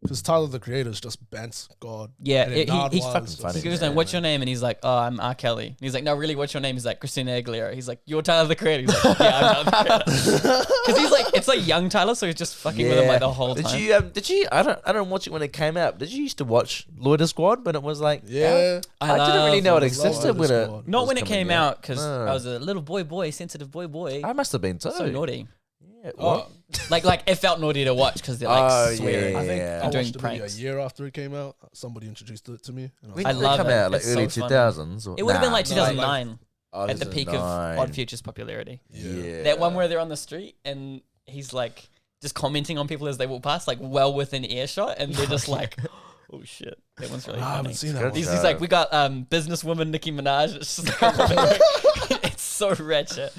Because Tyler the Creator's just Bance God. Yeah, And then Nard he's was fucking just- funny. He goes, "What's your name?" And he's like, "Oh, I'm R. Kelly." And he's like, "No, really, what's your name?" He's like, "Christina Aguilera." He's like, "You're Tyler the Creator." He's like, "Yeah, I'm Tyler the Creator." Because he's like, it's like young Tyler, so he's just fucking with him like the whole time. Did you? I don't watch it when it came out. Did you used to watch Loiter Squad when it was like? Yeah. I didn't really know it Loiter existed when it. Squad. Not was when it coming came out, because No. I was a little boy, sensitive boy. I must have been too. So naughty. Yeah, Oh, what? Like it felt naughty to watch because they're like Oh, swearing. yeah. I think Yeah. I Doing watched the video a pranks. year after it came out. Somebody introduced it to me. And When I did love it come it. out? Like It's early so 2000s? It would have been like no, 2009 Oh, at the peak of 2009. Odd Future's popularity. Yeah. That one where they're on the street and he's like just commenting on people as they walk past, like well within earshot, and they're just like, "Oh shit, that one's really I funny." haven't seen that one. He's- He's like, "We got businesswoman Nicki Minaj." It's just like, it's so ratchet.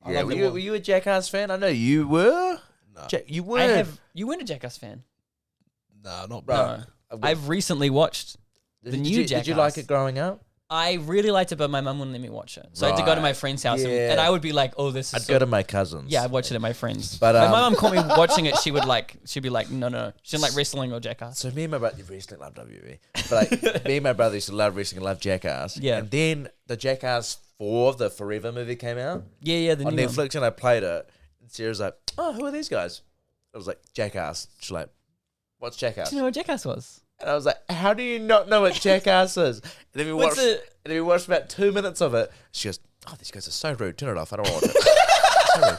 Yeah, love were that you, one. were you a Jackass fan? I know you were. Nah. You were. You weren't a Jackass fan. Nah, not Bro. bro. I've recently watched the Did new you, Jackass. Did you like it growing up? I really liked it, but my mum wouldn't let me watch it. So I had to go to my Right. friend's house, Yeah. and I would be like, "Oh, this is." I'd so go to my cousins. Yeah, I'd watch it at my friends. But, But my mum caught me watching it. She'd be like, no. She didn't like wrestling or Jackass. So me and my brother, wrestling, love WWE. But like, me and my brother used to love wrestling and love Jackass. Yeah. And then the Jackass 4, the Forever movie came out Yeah, the on new Netflix, one. and I played it. And Sarah's like, "Oh, who are these guys?" I was like, "Jackass." She's like, "What's Jackass?" Do you know what Jackass was? And I was like, "How do you not know what Jackass is?" And then we What's watched. it? And then we watched about 2 minutes of it. She goes, "Oh, these guys are so rude. Turn it off. I don't want it." Sorry.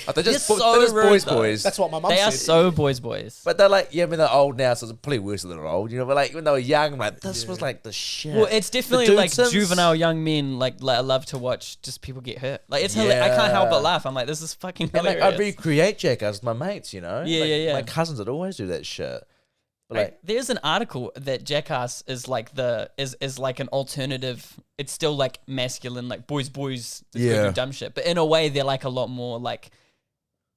Oh, they're just, You're so they're just rude, boys, though. boys. That's what my mum They are said. so boys. But they're like, yeah, I mean, they're old now, so it's probably worse than they're old, you know. But like, when they were young, I'm like, this was like the shit. Well, it's definitely The like Dudesons- juvenile young men like I love to watch just people get hurt. Like it's I can't help but laugh. I'm like, this is fucking And like, hilarious. I'd recreate Jackass with my mates, you know. Yeah, Like, yeah. My cousins would always do that shit. But Right. like, There's an article that Jackass is like is like an alternative. It's still like masculine, like boys, this Yeah. yeah. dumb shit. But in a way, they're like a lot more like,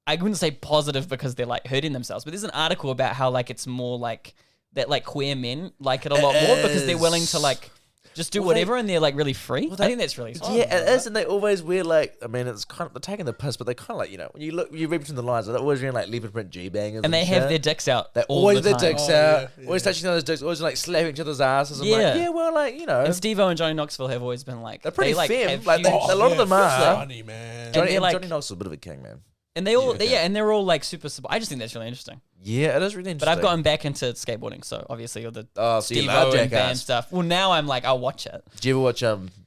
I wouldn't say positive because they're like hurting themselves. But there's an article about how like it's more like that like queer men like it a lot more because they're willing to like just do Well, whatever and they're like really free. I think that's really yeah, it is, and they always wear like, I mean, it's kind of, they're taking the piss, but they kind of like, you know, when you read between the lines, they're always wearing like leopard print G-bangers. and they have shit. their dicks out. They're all always the their time. dicks Oh, out, yeah, always yeah. touching other dicks, always like slapping each other's asses. I'm Yeah. like, yeah, well, like, you know, And Steve-O and Johnny Knoxville have always been like they're pretty they, like, femme. have Like, huge- a lot of them are. Funny, man. they're like- Johnny Knoxville's a bit of a king, man. and they all Yeah. and they're all like super. I just think that's really interesting. Yeah, it is really But interesting. I've gotten back into skateboarding, so obviously all the Oh, so you Steve-O love and Bam Jackass. stuff. Well, now I'm like, I'll watch it. Did you ever watch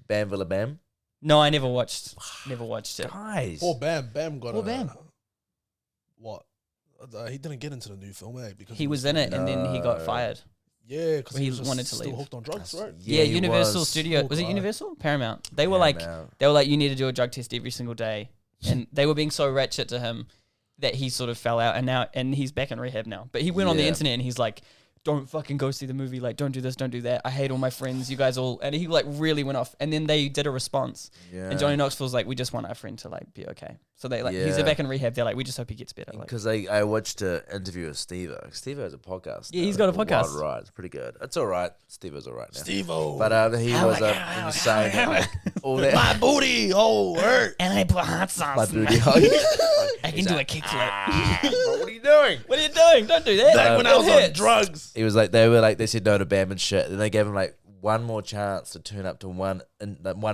Bam Villa Bam? No, I never watched it. Guys. Poor Bam. Bam got Poor Bam. What? He didn't get into the new film, because He was in it, and then he got No. fired. Yeah, because Well, he he was just wanted to still leave. hooked on drugs, right? Yeah, he Universal was. Studio. Poor Was it guy. Universal? Paramount. They were Paramount. like, you need to do a drug test every single day, and they were being so ratchet to him that he sort of fell out, and he's back in rehab now. But he went on the Yeah. internet and he's like, "Don't fucking go see the movie. Like, don't do this, don't do that. I hate all my friends. You guys all," and he like really went off. And then they did a response, Yeah. and Johnny Knoxville's like, "We just want our friend to like be okay." So they like he's Yeah. back in rehab. They're like, "We just hope he gets better." Like, Because I watched an interview with Steve-O. Steve-O has a podcast. Yeah, he's got a podcast. Wild Ride. It's pretty good. It's all right. Steve-O's all right now. Steve-O. But he was saying that, like, all that. my booty, hurt. and I put hot sauce. My in booty it. hole. I can do a kickflip. Bro, what are you doing? What are you doing? Don't do that. Back when I was It on hurts. drugs. He was like, they said no to Bam and shit. And they gave him like one more chance to turn up to one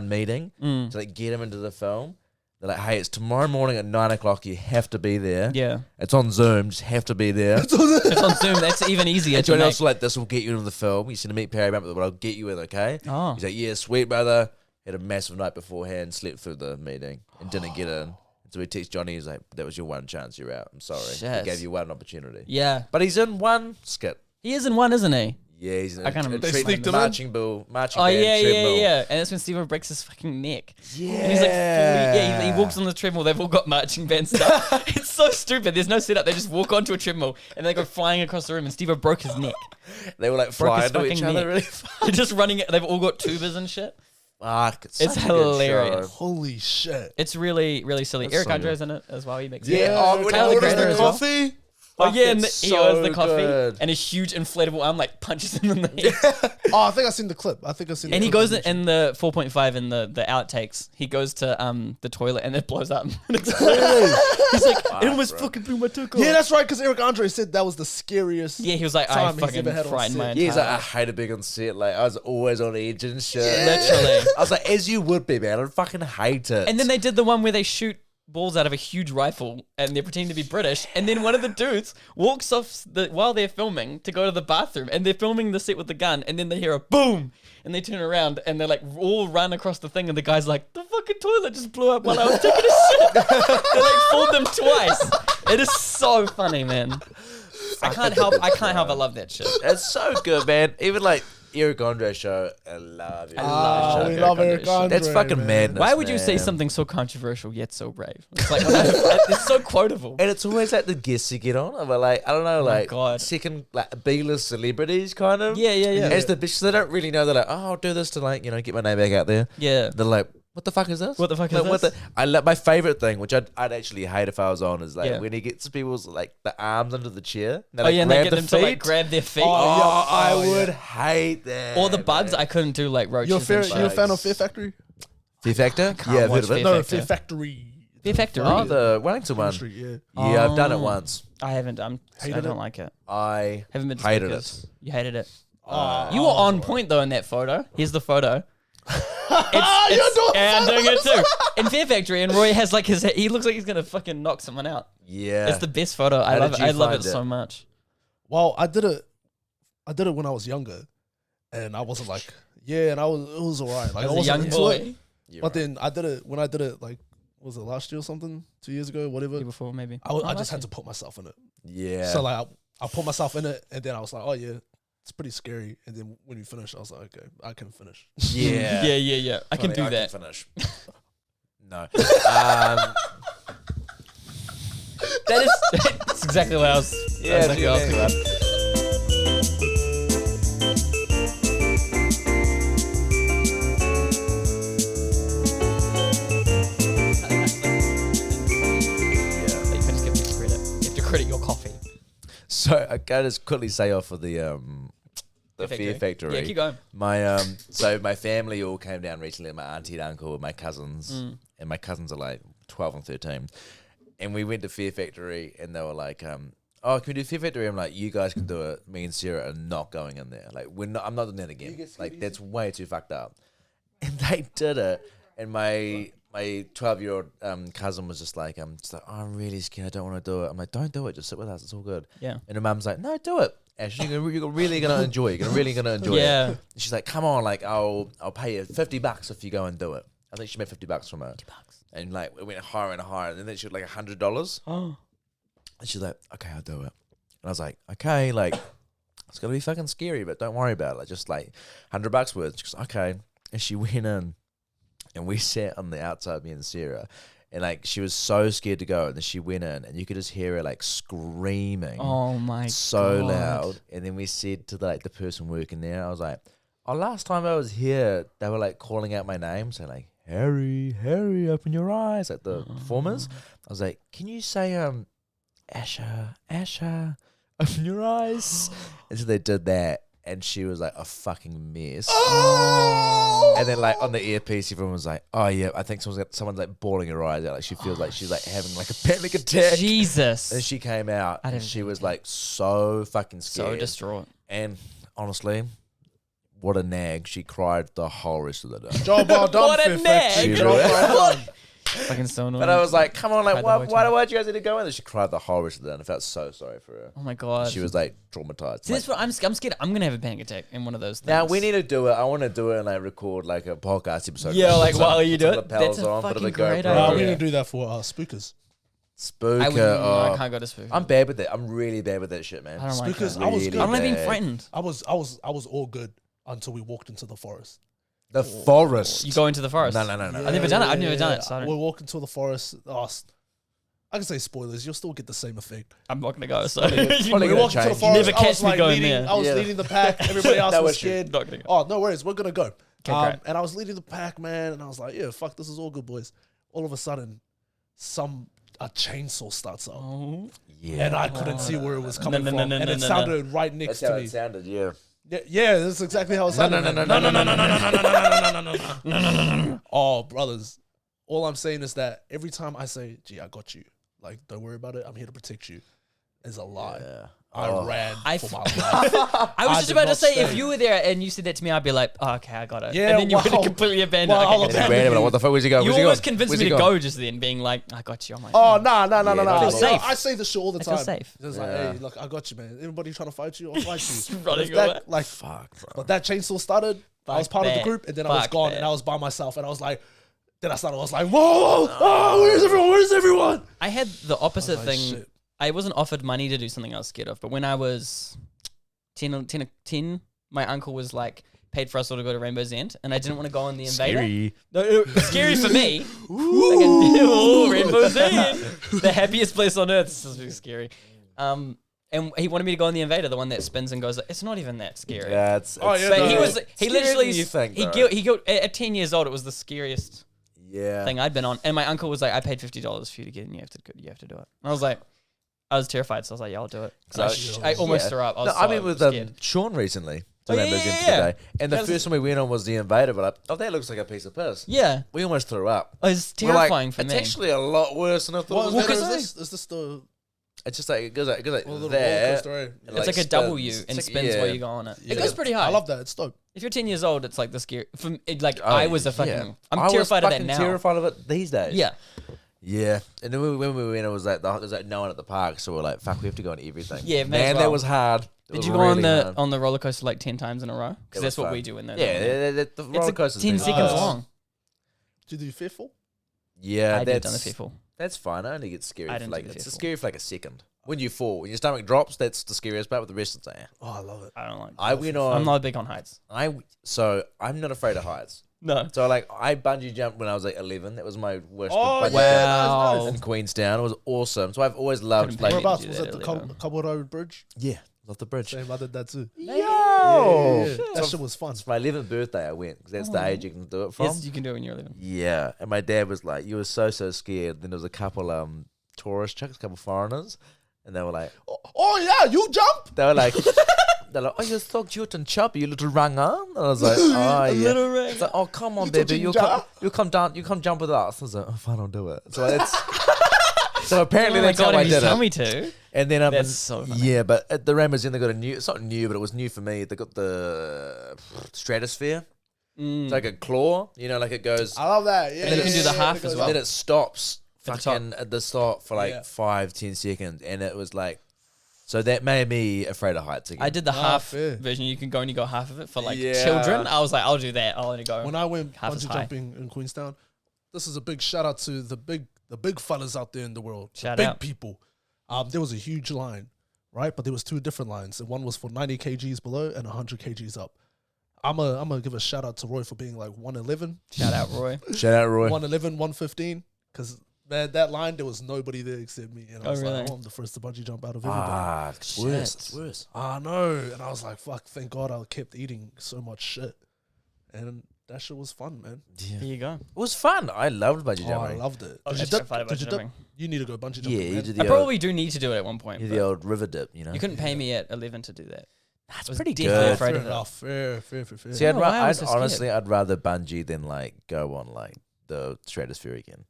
meeting to like get him into the film. They're like, hey, it's tomorrow morning at 9 o'clock. You have to be there. Yeah, It's on Zoom. Just have to be there. it's on Zoom. That's even easier. And to Johnny make. else was like, this will get you into the film. You should meet Perry Bump, but I'll get you in, okay? Oh. He's like, yeah, sweet, brother. Had a massive night beforehand, slept through the meeting, and didn't get in. So he texts Johnny, he's like, that was your one chance, you're out. I'm sorry. Shit. He gave you one opportunity. Yeah, But he's in one skit. he is in one, isn't he? Yeah, he's in I can't remember. They sneaked him in? marching band Oh treadmill. yeah. And that's when Steve breaks his fucking neck. Yeah. And he's like, he walks on the treadmill. They've all got marching band stuff. It's so stupid. There's no setup. They just walk onto a treadmill and they go flying across the room. And Steve broke his neck. They were like Broke flying his to each fucking other neck. really fast. They're just running. They've all got tubas and shit. Fuck, it's It's such a good hilarious. show. Holy shit. It's really, really silly. That's Eric so Andre's in it as well. He makes Yeah, it. oh, when he Tyler orders Creator the as well. coffee. Oh yeah, and it's he owes the so coffee, good. and a huge inflatable arm like punches him in the head. Oh, I think I've seen the clip. And he goes in the 4.5 in the outtakes. He goes to the toilet and it blows up. He's like, it almost fucking blew my took off. Yeah, that's right, because Eric Andre said that was the scariest. Yeah, he was like, I time he's fucking ever had on frightened my set. entire Yeah, he's like, I life. hate it being on set. Like, I was always on edge and shit. Literally. I was like, as you would be, man. I fucking hate it. And then they did the one where they shoot balls out of a huge rifle and they're pretending to be British, and then one of the dudes walks off while they're filming to go to the bathroom, and they're filming the set with the gun, and then they hear a boom, and they turn around and they're like all run across the thing, and the guy's like, the fucking toilet just blew up while I was taking a shit. They like fooled them twice. It is so funny, man. I can't help but love that shit. It's so good, man. Even like Eric Andre show, I love it. We love Eric Andre. That's fucking man. madness. Why would you say man. something so controversial yet so brave? It's like it's so quotable. And it's always like the guests you get on, but like I don't know, my like God. second like B-list celebrities, kind of. Yeah. As the bitches, they don't really know. They're like, oh, I'll do this to like get my name back out there. Yeah. They're like, what the fuck is this? What the fuck is Like, this? I love my favorite thing, which I'd actually hate if I was on, is like Yeah. when he gets people's like the arms under the chair. And they, Oh like, yeah, and they grab get the them feet. to like grab their feet. I would hate that. Or the bugs, I couldn't do like roaches. You're and shit. a fan of Fear Factory? Fear Factor? Can't Yeah, I've watch heard of it. Fear No, Factor. Fear Factory. Fear Factory. Oh, the Wellington one. Street, yeah. Yeah, I've done it Oh. once. I haven't. I Hated don't it? like it. I Haven't been to hated speakers. it. You hated it. Oh. You were on point though in that photo. Here's the photo. You're I'm doing it too. In Fear Factory, and Roy has like he looks like he's gonna fucking knock someone out. Yeah. It's the best photo. I How love did it. you I love find it it? so much. Well, I did it when I was younger, and I wasn't like, it was alright. Like I As a wasn't young into boy, it. But then I did it like, was it last year or something? 2 years ago, whatever. year before maybe. I just had to put myself in it. Yeah. So like I put myself in it, and then I was like, oh yeah, it's pretty scary. And then when we finished, I was like, okay, I can finish. yeah. Yeah. I can do that. Finish. No. That's exactly what I was. Yeah, exactly what I was yeah. about. But you can just give me credit. You have to credit your coffee. So I gotta just quickly say off for the Fear Factory. Yeah, keep going. My so my family all came down recently. My auntie and uncle and my cousins, and my cousins are like 12 and 13. And we went to Fear Factory, and they were like, "Oh, can we do Fear Factory?" I'm like, "You guys can do it. Me and Sarah are not going in there. Like, I'm not doing that again. Like, that's way too fucked up." And they did it, and my 12-year-old cousin was just like, oh, I'm really scared. I don't want to do it. I'm like, don't do it. Just sit with us. It's all good. Yeah. And her mum's like, no, do it. Actually, you're really gonna enjoy it. You're really gonna enjoy Yeah. it. And she's like, come on, like I'll pay you $50 if you go and do it. I think she made $50 from her. $50. And like it went higher and higher, and then she got like $100. Oh. And she's like, okay, I'll do it. And I was like, okay, like it's gonna be fucking scary, but don't worry about it. Like, just like $100 worth. She goes, okay. And she went in, and we sat on the outside, me and Sarah, and like she was so scared to go, and then she went in, and you could just hear her like screaming, Oh my so God. loud. And then we said to the person working there, I was like, oh, last time I was here, they were like calling out my name, saying like, Harry, open your eyes, like the performers. I was like, can you say Asha, open your eyes? And so they did that, and she was like a fucking mess. And then like on the earpiece, everyone was like, oh yeah, I think someone's like bawling her eyes out. Like she feels like she's like having like a panic attack. Jesus. And she came out, and didn't she think was that. like so fucking So scared. distraught. And honestly, what a nag. She cried the whole rest of the day. Job well done, What a Fear Factory. nag. Job well done. Fucking so annoying. But I was like, come on, like, Cried the whole why did you guys need to go in there? She cried the whole rest of the day, and I felt so sorry for her. Oh my God. She was like traumatized. See, Like, that's what I'm scared. I'm gonna have a panic attack in one of those things. now we need to do it. I want to do it and like record like a podcast episode. Yeah, like, Put while you do some it. lapels That's a on, put fucking a great GoPro. idea. We Yeah. need to do that for Spookers. Spooker. I wouldn't. I can't go to spook. I'm bad with that. I'm really bad with that shit, man. I don't like Spookers, it. I was Really good. I don't like being bad. frightened. I was all good until we walked into the forest. The forest. You go into the forest. No. I've never done it. I've never done it. So I We're don't- walking to the forest. I can say spoilers. You'll still get the same effect. I'm not gonna go. So Probably We gonna walked into the change. forest. Never I catch was me like going leading. there. I was Yeah. leading the pack. Everybody else That was was true. scared. Not gonna go. Oh, no worries. We're gonna go. great. And I was leading the pack, man, and I was like, yeah, fuck, this is all good, boys. All of a sudden, a chainsaw starts up. Yeah. And I couldn't see where it was coming from. no, And it sounded right next That's how to me. it sounded, yeah. Yeah, that's exactly how it sounded. No. Oh, brothers. All I'm saying is that every time I say, gee, I got you. Like, don't worry about it. I'm here to protect you. Is a lie. Yeah. I ran for my life. I was just did about to not say, stay. if you were there and you said that to me, I'd be like, oh, okay, I got it. Yeah, and then you would have wow. completely abandoned Wow, it. I'll Okay, abandon Random, like, what the fuck? Where's he going? you Where's he almost going? convinced Where's me he to going? go just then, being like, I got you. I'm like, Oh, no. I feel safe. I say this shit all the I feel time. safe. It's like, hey, look, I got you, man. Anybody trying to fight you, I'll fight you. Running If that, away. like, Fuck, bro. but that chainsaw started. I was part of the that. group, and then I was Fuck gone, that. and I was by myself, and I was like, then I was like, whoa, oh, where's everyone? Where's everyone? I had the opposite like, thing. shit. I wasn't offered money to do something I was scared of, but when I was 10, my uncle was like, paid for us all to go to Rainbow's End, and I didn't want to go on the Invader. Scary. No, scary for me. Ooh, Rainbow's End, the happiest place on earth. This is really scary. And he wanted me to go on the Invader, the one that spins and goes. It's not even that scary. Yeah, it's Oh, yeah, But no. he Scarier literally than you think, he bro. guilt at 10 years old. It was the scariest yeah. thing I'd been on, and my uncle was like, "I paid $50 for you to get in. You have to do it." And I was like, I was terrified, so I was like, "Yeah, I'll do it." I almost threw up. I was I mean, with scared. Sean recently. Oh, yeah, Rainbow's End yeah. today. And the That was- first one we went on was the Invader, but that looks like a piece of piss. Yeah, We almost threw up. it was We're like, terrifying for it's me. actually a lot worse than I thought it was. What gonna is be. this? Is this the It's just like it goes like little roller there. coaster? Right? and, It's like a spins. W and It's spins like- while yeah. you go on it. Yeah. It goes pretty high. I love that. It's dope. If you're 10 years old, it's like the scary. Oh, I was a fucking. yeah. I'm I was terrified of that fucking now. Terrified of it these days. Yeah, Yeah. And then when we went, it was like there was like no one at the park, so we're like, fuck, we have to go on everything. Yeah, may as man, well. that was hard. It Did was you go on really the hard. roller coaster like 10 times in a row? It Because was that's what fun. we do in there. Yeah, the it's roller like coaster's 10 been seconds fun. long. Do you do Fearful? Yeah, I did done the fearful. That's fine. I only get scary I for didn't like do the it's fearful. scary for like a second. When you fall, when your stomach drops, that's the scariest part. But the rest, it's like, Oh, I love it. I don't like. I went on. I'm not big on heights. So I'm not afraid of heights. No. So like I bungee jumped when I was like 11. That was my worst Oh, bungee yeah, Wow. nice, in nice. Queenstown. It was awesome. So I've always loved Couldn't like pay me. Whereabouts do was that it? The at 11. Cobble Road Bridge? yeah, love the bridge. Same, I did that too. Yo, Yeah. That shit was fun. It's my 11th birthday. I went because that's the age you can do it from. Yes, you can do it when you're 11. Yeah, and my dad was like, "You were so scared." Then there was a couple tourist chicks, a couple foreigners, and they were like, Oh, yeah, you jump? they were like, they're like, "Oh, you're so cute and chubby, you little runner." And I was like, "Oh yeah." It's like, "Oh, come on, You baby, touching you jar? come down, you come jump with us." I was like, "Oh, fine, I'll do it." So it's so apparently Oh my that's how god, I if you did tell it. me to. And then That's so funny. yeah, but at the Rainbow's End they got a new. It's not new, but it was new for me. They got the stratosphere. It's like a claw, like it goes. I love that. Yeah, And then you can do the half it as goes well. And then it stops At the top. fucking at the stop for like Yeah. 5-10 seconds, and it was like, so that made me afraid of heights again. I did the Ah, half fair. version. You can go and you go half of it for like Yeah. children. I was like, I'll do that. I'll only go. When I went half as bungee high. jumping in Queenstown, this is a big shout out to the big fellas out there in the world. Shout the big out. people. There was a huge line, right? But there was two different lines, and one was for 90 kgs below and 100 kgs up. I'm gonna give a shout out to Roy for being like 111, Shout out, Roy. Shout out Roy. 111, 115, because that line there was nobody there except me, and I Oh, was really? like, I'm the first to bungee jump out of everybody. Ah, it's Shit. worse. It's worse. I know, and I was like, fuck, thank God I kept eating so much shit, and that shit was fun, man. Yeah. Here you go. It was fun. I loved bungee Oh, I jumping. loved it. I was Did you just dip? terrified about Did you dip? jumping. You need to go bungee jumping. Yeah, you man. did I the probably do need to do it at one point. you but did the old river dip. you couldn't pay me at 11 to do that. That's was pretty definitely good. afraid Fair of it. enough. Fair. See, Oh, why I was I'd so scared. honestly, I'd rather bungee than like go on like the stratosphere again.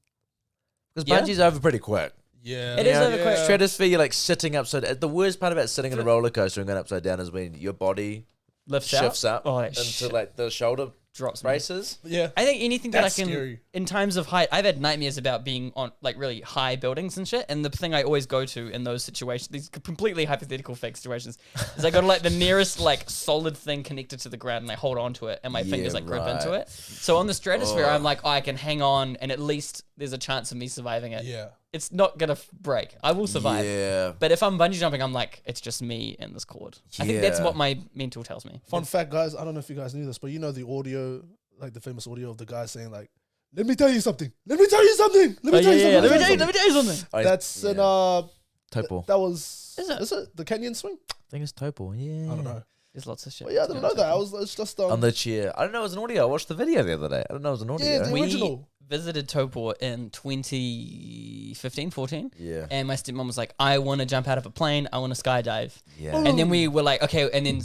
Because Yeah? bungee's over pretty quick. Yeah, It is over quick. Stratosphere, you're like sitting upside. The worst part about sitting in a roller coaster and going upside down is when your body Lifts shifts up Oh, that into shit. like the shoulder Drops me. braces. Yeah. I think anything that That's I can, scary. in times of height, I've had nightmares about being on like really high buildings and shit. And the thing I always go to in those situations, these completely hypothetical fake situations, is I go to like the nearest like solid thing connected to the ground and I hold on to it and my fingers like grip into right. it. So on the stratosphere, I'm like, oh, I can hang on and at least there's a chance of me surviving it. Yeah. It's not gonna break. I will survive. Yeah. But if I'm bungee jumping, I'm like, it's just me and this cord. I think that's Yeah. what my mental tells me. Fun fact, guys. I don't know if you guys knew this, but you know the audio, like the famous audio of the guy saying like, "Let me tell you something. Let me tell you something. Let me tell you something. Let me tell you something. That's an Topo. that was Is it? the Kenyan swing? I think it's Topo. Yeah. I don't know. There's lots of shit. But yeah, I didn't know that. It's just On the chair. I don't know it was an audio. I watched the video the other day. I don't know it was an audio. Yeah, the We original. visited Taupo in 2015, 14. Yeah. And my stepmom was like, I want to jump out of a plane. I want to skydive. Yeah. And then we were like, okay. And then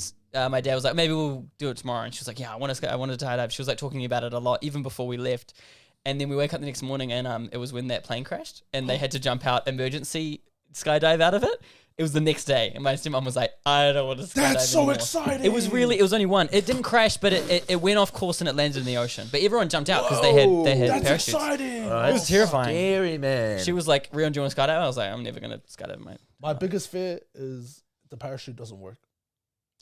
my dad was like, maybe we'll do it tomorrow. And she was like, yeah, I want to skydive. She was like talking about it a lot, even before we left. And then we wake up the next morning and it was when that plane crashed and they had to jump out emergency skydive out of it. It was the next day. And my stepmom was like, I don't want to skydive That's so anymore. exciting. It was only one. It didn't crash, but it went off course and it landed in the ocean. But everyone jumped out because they had That's parachutes. exciting. It was terrifying. Scary, man. She was like, Reon, do you want to skydive? I was like, I'm never going to skydive, mate. My biggest fear is the parachute doesn't work.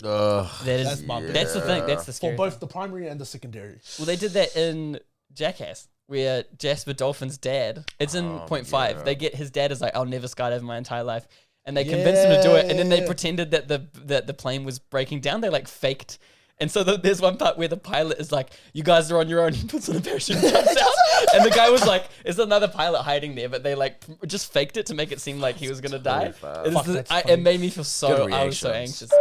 Ugh. That's my That's the thing. That's the For scary both the primary and the secondary. Well, they did that in Jackass, where Jasper Dolphin's dad, it's in point 0.5. yeah. They get his dad is like, I'll never skydive in my entire life. And they convinced him to do it. And then they Yeah. pretended that the plane was breaking down. They like faked. And so there's one part where the pilot is like, you guys are on your own. He puts on a parachute and jumps out. And the guy was like, there's another pilot hiding there. But they like just faked it to make it seem like he was going to die. fast. It made me feel so, Good I was so reactions. anxious.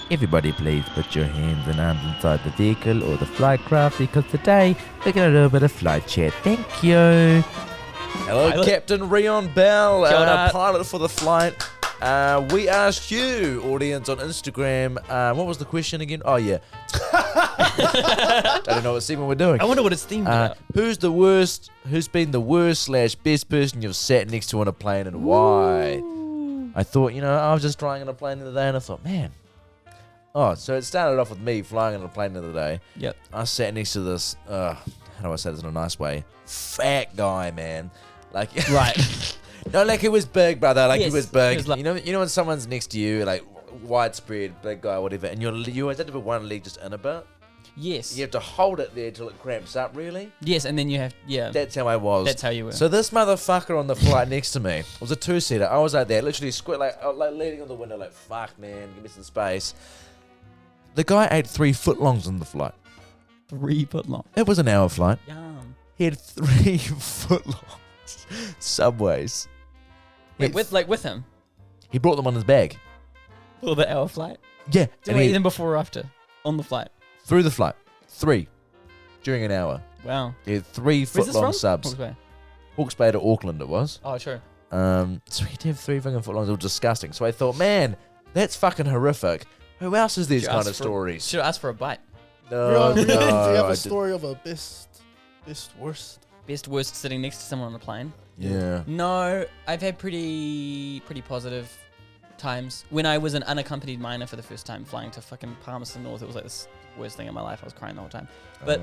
Everybody please put your hands and arms inside the vehicle or the flight craft because today we're going to do a little bit of flight chat. Thank you. Hello, Pilot. Captain Reon Bell, Kia ora. pilot for the flight. We asked you, audience, on Instagram, what was the question again? Oh, yeah. I don't know what segment we're doing. I wonder what it's themed about. Who's been the worst / best person you've sat next to on a plane and why? I thought, I was just flying on a plane the other day and I thought, man. Oh, so it started off with me flying on a plane the other day. Yep. I sat next to this, how do I say this in a nice way? Fat guy, man. Like, Right. no, like he was big, brother. Like Yes, he was he big. was like- you know when someone's next to you, like widespread, big guy, whatever, and you always have to put one leg just in a bit. Yes. You have to hold it there till it cramps up, really. Yes, and then you have, That's how I was. that's how you were. So this motherfucker on the flight next to me was a two-seater. I was like that, literally like leaning on the window, like, fuck, man, give me some space. The guy ate 3 footlongs on the flight. 3 foot long. It was an hour flight. Yum. He had 3 footlongs Subways. Wait, with him? He brought them on his bag. For the hour flight? Yeah. Did and I he- eat them before or after? On the flight? Through the flight. 3. During an hour. Wow. He had 3 Where's this footlong from? subs. Hawke's Bay. Hawke's Bay to Auckland it was. Oh, true. So he did have 3 fucking footlongs. It was disgusting. So I thought, man, that's fucking horrific. Who else has these Should kind ask of for- stories? Should ask for a bite. No, Do you have I a did- story of a best, worst? Best, worst sitting next to someone on a plane? Yeah. No, I've had pretty positive times. When I was an unaccompanied minor for the first time flying to fucking Palmerston North, it was like the worst thing in my life. I was crying the whole time. But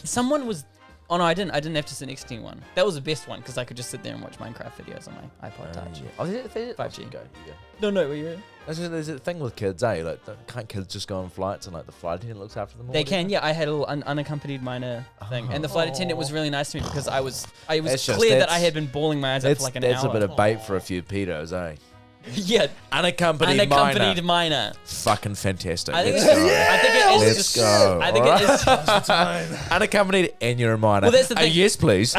someone was... Oh no, I didn't have to sit next to anyone. That was the best one because I could just sit there and watch Minecraft videos on my iPod Touch. Yeah. Oh, 5G. You go. No, were you? There's a thing with kids, eh? Like, can't kids just go on flights and like the flight attendant looks after them? Or They whatever? can, yeah. I had a little unaccompanied minor thing, and the flight attendant was really nice to me because I was That's just- clear that I that's- had been bawling my eyes out for like an That's hour. a bit of bait for a few pedos, eh? Yeah, Unaccompanied unaccompanied minor. minor. Fucking fantastic. I think Let's it's, go. I think it is Let's just. go. I think alright? it is. Unaccompanied and you're a minor. Well, that's the thing. Yes, please.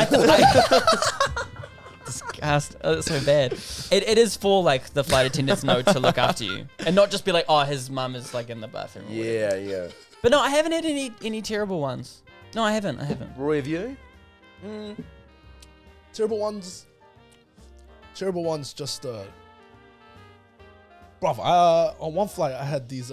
Disgust. Oh, that's so bad. It is for like the flight attendants know to look after you and not just be like, oh, his mum is like in the bathroom. Or whatever. yeah. But no, I haven't had any terrible ones. No, I haven't. Roy, have you? Terrible ones. Just bruv, on one flight I had these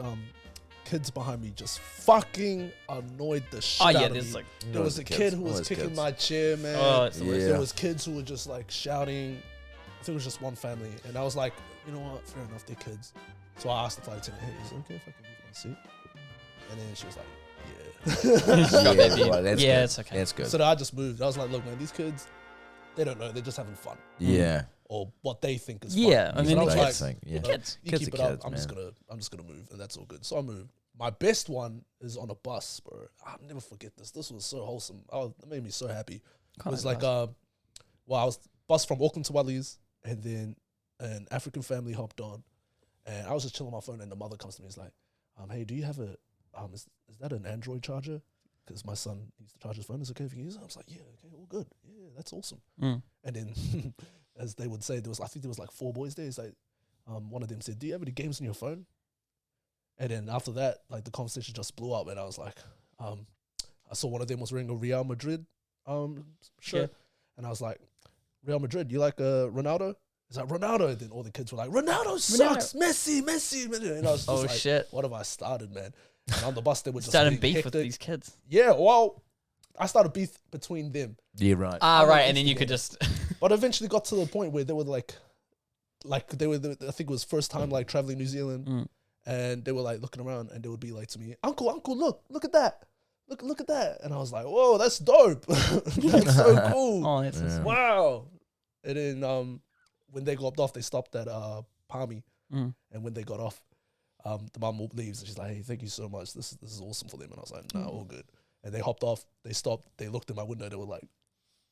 kids behind me just fucking annoyed the shit out of me. there's like. There was a kid who was kicking my chair, man. Oh, it's the worst. Yeah. There was kids who were just like shouting. I think it was just one family, and I was like, you know what? Fair enough, they're kids. So I asked the flight attendant, "Hey, is it okay if I can move my seat?" And then she was like, "Yeah." Got Yeah, that bit. well, that's Yeah, good. it's okay. That's good. So then I just moved. I was like, "Look, man, these kids, they don't know. They're just having fun, yeah. or what they think is Yeah, fun." I mean, So I was the like, kids think, yeah. you know, Kids. you Kids keep are it up. kids, I'm just gonna move, and that's all good. So I moved. My best one is on a bus, bro. I'll never forget this. This was so wholesome. It made me so happy. It was like, I was bus from Auckland to Wallis, and then an African family hopped on, and I was just chilling on my phone, and the mother comes to me, and is like, "Hey, do you have a is that an Android charger? Because my son needs to charge his phone. Is it okay if you use it?" I was like, "Yeah, okay, all good. Yeah, that's awesome." Mm. And then, as they would say, I think there was like 4 boys there. It's like, one of them said, "Do you have any games on your phone?" And then after that, like the conversation just blew up, and I was like, I saw one of them was wearing a Real Madrid shirt, and I was like, Real Madrid, you like Ronaldo? He's like, Ronaldo. And then all the kids were like, Ronaldo sucks, Messi. And I was just like, shit. What have I started, man? And on the bus, they were just started beef hectic. with these kids. Yeah, well, I started beef between them. Yeah, right. Right, and then you could just. But eventually got to the point where they were like they were, I think it was first time like traveling New Zealand, and they were like looking around, and they would be like to me, Uncle, look at that. Look at that. And I was like, whoa, that's dope. That's so cool. Oh, that's Wow. And then when they got off, they stopped at Palmy. And when they got off, the mum leaves and she's like, hey, thank you so much. This is awesome for them. And I was like, nah, all good. And they hopped off. They stopped. They looked in my window. They were like,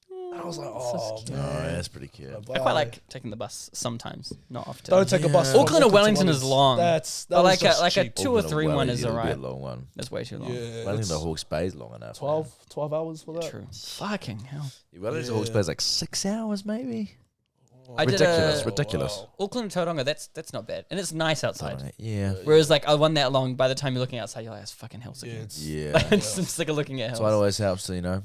and I was like, oh, Oh, man. that's pretty cute. I quite like taking the bus sometimes, not often. Don't take a bus. Auckland from or to Wellington is long. That But was just like a cheap. 2 or 3 one is It'll be alright. a long one. That's way too long. Yeah, Wellington it's to Hawke's Bay is long enough. 12 hours for that. True. Fucking hell. Wellington to Hawke's Bay is like 6 hours, maybe. I did Ridiculous, a- ridiculous. Wow. Auckland and Tauranga, that's not bad. And it's nice outside. Yeah. Whereas like I one that long, by the time you're looking outside, you're like, it's fucking hell Yeah, again. it's, Yeah. I'm just sick of looking at So it hills. always helps to,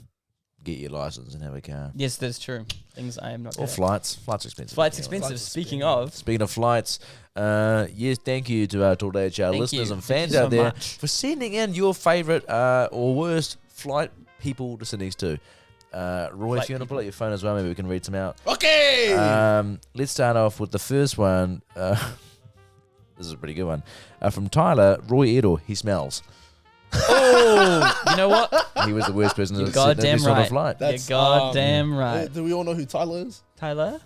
get your license and have a car. Yes, that's true. Things I am not Or good at. flights. Flights are expensive. Flights anyway. expensive. Flights are Speaking expensive. of, Speaking of flights, yes, thank you to our listeners you. and Thank fans you so out there much. for sending in your favourite or worst flight people to sit next to. Roy, if you want to pull out your phone as well, maybe we can read some out. Okay. Let's start off with the first one. This is a pretty good one. From Tyler, Roy Edor, he smells. oh, you know what? He was the worst person You're to sit in goddamn this on a right. flight. You're goddamn right. Do we all know who Tyler is? Tyler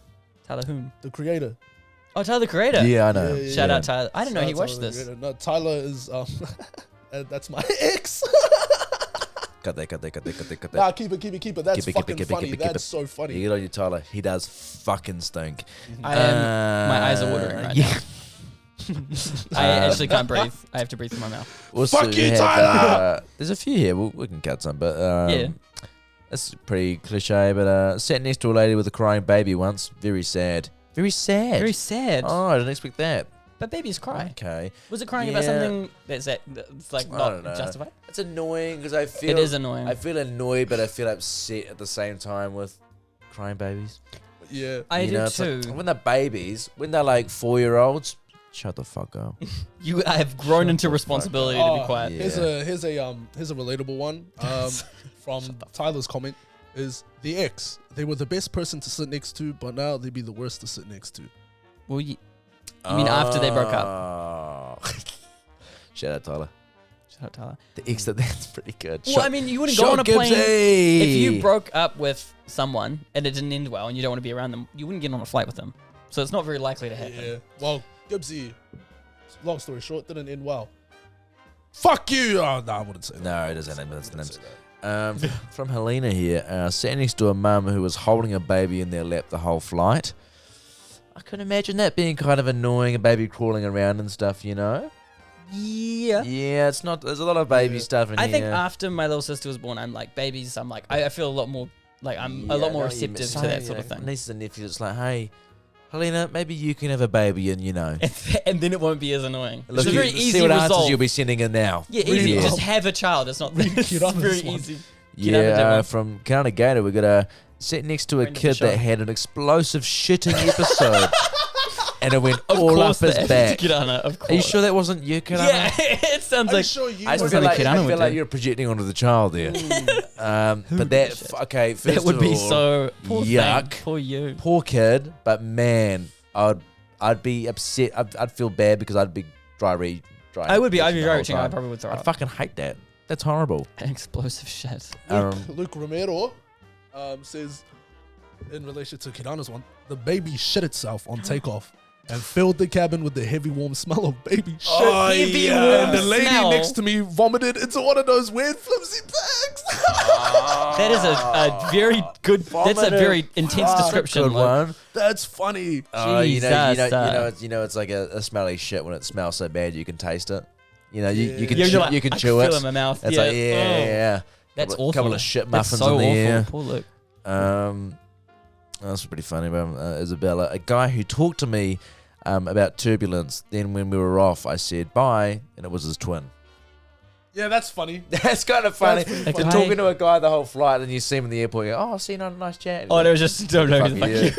whom? The creator. Oh, Tyler the Creator. Yeah, I know. Yeah, Shout Yeah. out Tyler. I didn't know he Tyler watched the this. Creator. No, Tyler is that's my ex. Cut that. Nah, keep it. That's Keep it, fucking keep it, funny. keep it. That's so funny. You get on your Tyler. He does fucking stink. I am. My eyes are watering right now. I actually can't breathe. I have to breathe through my mouth. Also Fuck you, have, Tyler! There's a few here. We can cut some, but Yeah. that's pretty cliche. But sat next to a lady with a crying baby once. Very sad. Very sad. Very sad. Oh, I didn't expect that. But babies cry. Okay. Was it crying about Yeah. something that's like I not don't know. justified? It's annoying because I feel It is annoying. I feel annoyed, but I feel upset at the same time with crying babies. Yeah. I do it's like, too. when they're babies, when they're like 4-year-olds, shut the fuck up. I have grown into responsibility to be Oh, quiet. Yeah. Here's a relatable one. From Tyler's comment is the ex. They were the best person to sit next to, but now they'd be the worst to sit next to. Well, you mean after they broke up? up? Shout out Tyler. Shout out Tyler. The ex that's pretty good. Well, I mean, you wouldn't go on a plane Gibbsy. if you broke up with someone and it didn't end well, and you don't want to be around them. You wouldn't get on a flight with them, so it's not very likely to happen. Yeah. Well, Gibbsy, long story short, didn't end well. Fuck you! Oh, no, I wouldn't say that. No, it doesn't end. That's the Wouldn't names. say that. From Helena here, sat next to a mum who was holding a baby in their lap the whole flight. I can imagine that being kind of annoying, a baby crawling around and stuff, Yeah. Yeah, it's not. There's a lot of baby stuff in I here. think after my little sister was born, I'm like, babies, I'm like, I feel a lot more, like, I'm a lot more receptive to that sort of thing. Nieces and nephews, it's like, hey, Helena, maybe you can have a baby and, And then it won't be as annoying. Look, it's a very see easy what answers resolve. you'll be sending in now. Yeah, easy. Yeah. Just have a child. It's not it's Kirana's very one. easy. Kirana did Yeah, one. from County Gator, we got a sit next to a Friend of the kid that show. had an explosive shitting episode. And it went Of all up course his the back. Kirana, of course. Are you sure that wasn't you, Kirana? Yeah, it sounds Are you like sure you I were feel like like, Kirana I would feel like do. you're projecting onto the child there. But that, okay, first that would of be all, so poor yuck. thing. Poor you. Poor kid, but man, I'd be upset. I'd feel bad because I'd be dry. I'd be the whole very reaching. I time. probably would throw I up. fucking hate that. That's horrible. Explosive shit. Luke Romero says, in relation to Kirana's one, the baby shit itself on takeoff and filled the cabin with the heavy warm smell of baby shit. Heavy warm And the lady smell. next to me vomited into one of those weird flimsy bags. That is a very good. That's a very intense description. Good Luke. one. That's funny. It's like a smelly shit when it smells so bad you can taste it. You can You're chew, like, you can I chew feel it. it in my mouth. It's yeah. like yeah. That's couple, awful. Couple of shit That's muffins so in the awful. air. Poor Luke. That's pretty funny, but Isabella, a guy who talked to me about turbulence. Then when we were off, I said bye, and it was his twin. Yeah, that's funny. That's kind of funny. That's You're pretty funny. talking to a guy the whole flight, and you see him in the airport. You go, "Oh, I see you on a nice chat." Oh, there was just don't know who the fuck you.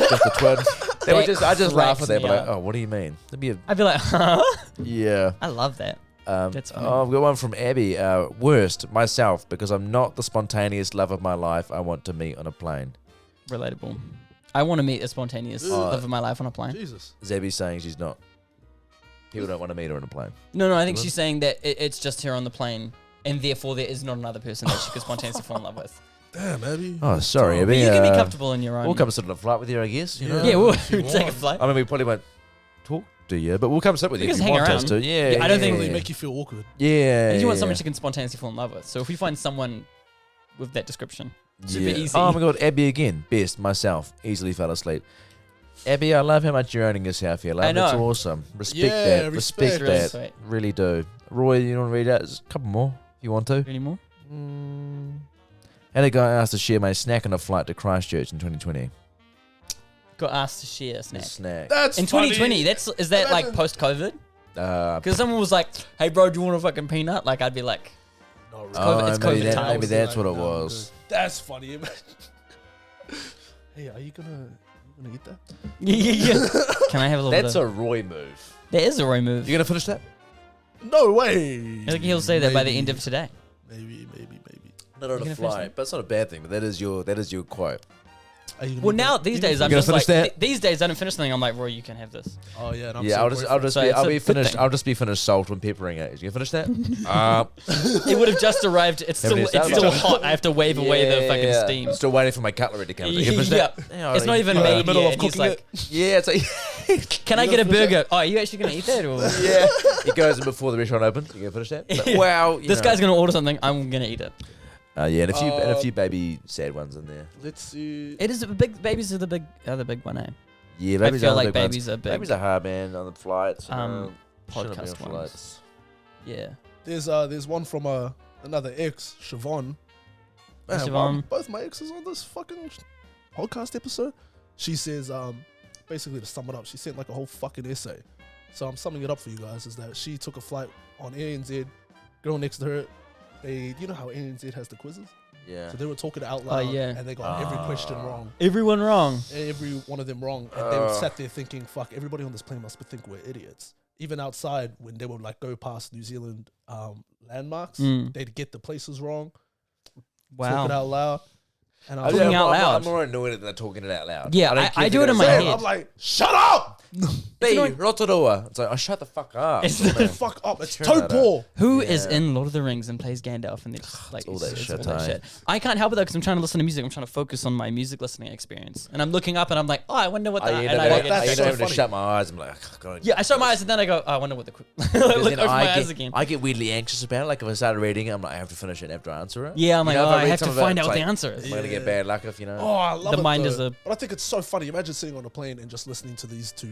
Just the twin. They were just. I just laugh at that, but cracks like, me oh, what do you mean? That'd be a I'd be like, huh? yeah. I love that. That's funny. Oh, I've got one from Abby. Worst, myself, because I'm not the spontaneous love of my life I want to meet on a plane. Relatable. I want to meet a spontaneous love of my life on a plane. Jesus. Zabby's saying she's not. People don't want to meet her on a plane. No, I think she's saying that it's just her on the plane, and therefore there is not another person that she could spontaneously fall in love with. Damn, Abby. Oh, sorry, But Abby. But you can be comfortable in your own. We'll come sit on a flight with you, I guess. You know? Yeah, we'll if you take a want. flight. I mean, we probably won't talk to you, but we'll come sit with We you can if you hang want us around. to. Yeah, I don't think Really yeah. make you feel awkward. Yeah. And you want yeah. someone she can spontaneously fall in love with. So if we find someone with that description, super Yeah. easy. Oh my god, Abby again. Best, myself. Easily fell asleep. Abby, I love how much you're owning yourself here, love. I know. That's awesome. Respect Yeah, that. respect. Really that. sweet. Really do. Roy, you want to read out? There's a couple more if you want to. Any more? Had a guy asked to share my snack on a flight to Christchurch in 2020. Got asked to share a A snack. snack. That's In funny. 2020, is that like Imagine- post-COVID? Uh, Because someone was like, "Hey, bro, do you want a fucking peanut?" Like, I'd be like, No, really. COVID- it's maybe COVID that- times. Maybe that's what it No, was. good. That's funny. Imagine. Hey, are you gonna eat that? "Yeah." Can I have a little That's bit a of... Roy move. That is a Roy move. You gonna finish that? No way. I think he'll say that by the end of today. Maybe. Not on You a gonna finish flight, that? but it's not a bad thing. But that is your quote. Are you gonna Well, eat now that? these You days gonna I'm gonna just like finish that? these days I don't finish something. I'm like, Roy, you can have this. Oh yeah. And I'm Yeah, so I'll just grateful. So be it's I'll a be good finished. thing. I'll just be finished salt and peppering it. You gonna finish that? It would have just arrived. It's Haven't still you it's still started? hot. I have to wave away the fucking Yeah. steam. Still waiting for my cutlery to come. You Yeah, gonna finish that? it's not even You're in made the middle yet. of and he's cooking like, Yeah, it's like "Can I get a burger?" Oh, are you actually gonna eat that? Or yeah. He goes in before the restaurant opens. You gonna finish that? But, wow. this guy's gonna order something. I'm gonna eat it. Yeah, and a few baby sad ones in there. Let's see. It is a big. Babies are the big one. Eh? Yeah, I babies feel are the like big ones. babies are big. Babies are hard, man, on the flights. Podcast shouldn't be on ones. flights. Yeah. There's one from another ex, Siobhan. Man, Siobhan. both my exes on this fucking podcast episode. She says, basically to sum it up, she sent like a whole fucking essay. So I'm summing it up for you guys. Is that she took a flight on ANZ, girl next to her. You know how ANZ has the quizzes? Yeah. So they were talking out loud, yeah. and they got every question wrong. Everyone wrong. Every one of them wrong, and they sat there thinking, "Fuck! Everybody on this plane must think we're idiots." Even outside, when they would like go past New Zealand landmarks, they'd get the places wrong. Talk it Wow. out loud, and I Talking was like, out loud. I'm more annoyed at them talking it out loud. Yeah, don't care I if do they're it in my gonna say head. I'm like, "Shut up! Be Rotorua. It's like, oh, shut the fuck up. It's man. Fuck up! It's Turn that Topor." Who is Yeah. in Lord of the Rings and plays Gandalf and they're just like all that it's shit, all that aye. shit. I can't help it though because I'm trying to listen to music. I'm trying to focus on my music listening experience, and I'm looking up and I'm like, oh, I wonder what I that. end And up I like, having- get that's I end so up having to funny. shut my eyes. I'm like, oh, God. yeah, I shut my eyes and then I go, oh, I wonder what the. Because Look then over my I eyes get, again. I get weirdly anxious about it. Like if I started reading it, I'm like, I have to finish it after I answer it. Yeah, I'm like, You know, oh, if I read have to some of it, find it's out what the like, answer is. I'm gonna get bad luck if you know. Oh, I love The it. mind though. is a- But I think it's so funny. Imagine sitting on a plane and just listening to these two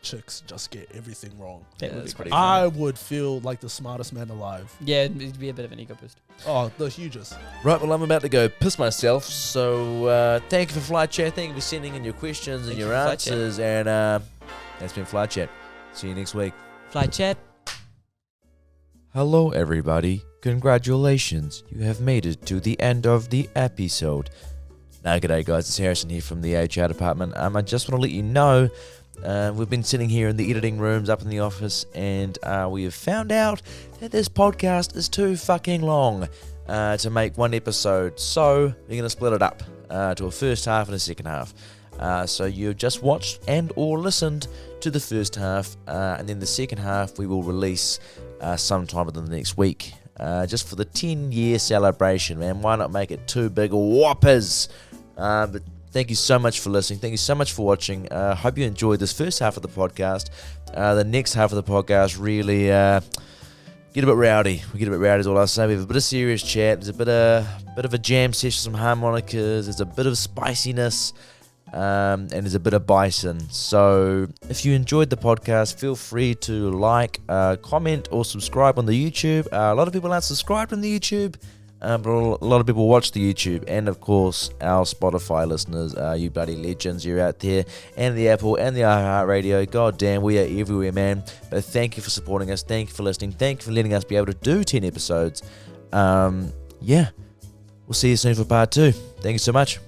chicks just get everything wrong. That would be it's pretty. pretty I would feel like the smartest man alive. Yeah, it'd be a bit of an ego boost. Oh, the hugest. Right, well, I'm about to go piss myself. So thank you for Flight Chat. Thank you for sending in your questions Thank and you your for Flight Chat. answers. And that's been Flight Chat. See you next week. Flight chat. Hello, everybody. Congratulations. You have made it to the end of the episode. Now, g'day, guys. It's Harrison here from the HR department. I just want to let you know we've been sitting here in the editing rooms up in the office, and we have found out that this podcast is too fucking long to make one episode. So we're going to split it up to a first half and a second half. So you've just watched and or listened to the first half, and then the second half we will release sometime within the next week. Just for the 10-year celebration, man. Why not make it two big whoppers? But thank you so much for listening. Thank you so much for watching. Hope you enjoyed this first half of the podcast. The next half of the podcast really get a bit rowdy. We get a bit rowdy is all I'll say. We have a bit of serious chat. There's a bit of a jam session, some harmonicas. There's a bit of spiciness. And there's a bit of bison. So if you enjoyed the podcast, feel free to like, comment, or subscribe on the YouTube. A lot of people aren't subscribed on the YouTube. but a lot of people watch the YouTube, and of course our Spotify listeners, you bloody legends, you're out there, and the Apple and the iHeartRadio. God damn, we are everywhere, man. But thank you for supporting us, thank you for listening, thank you for letting us be able to do 10 episodes. We'll see you soon for part 2. Thank you so much.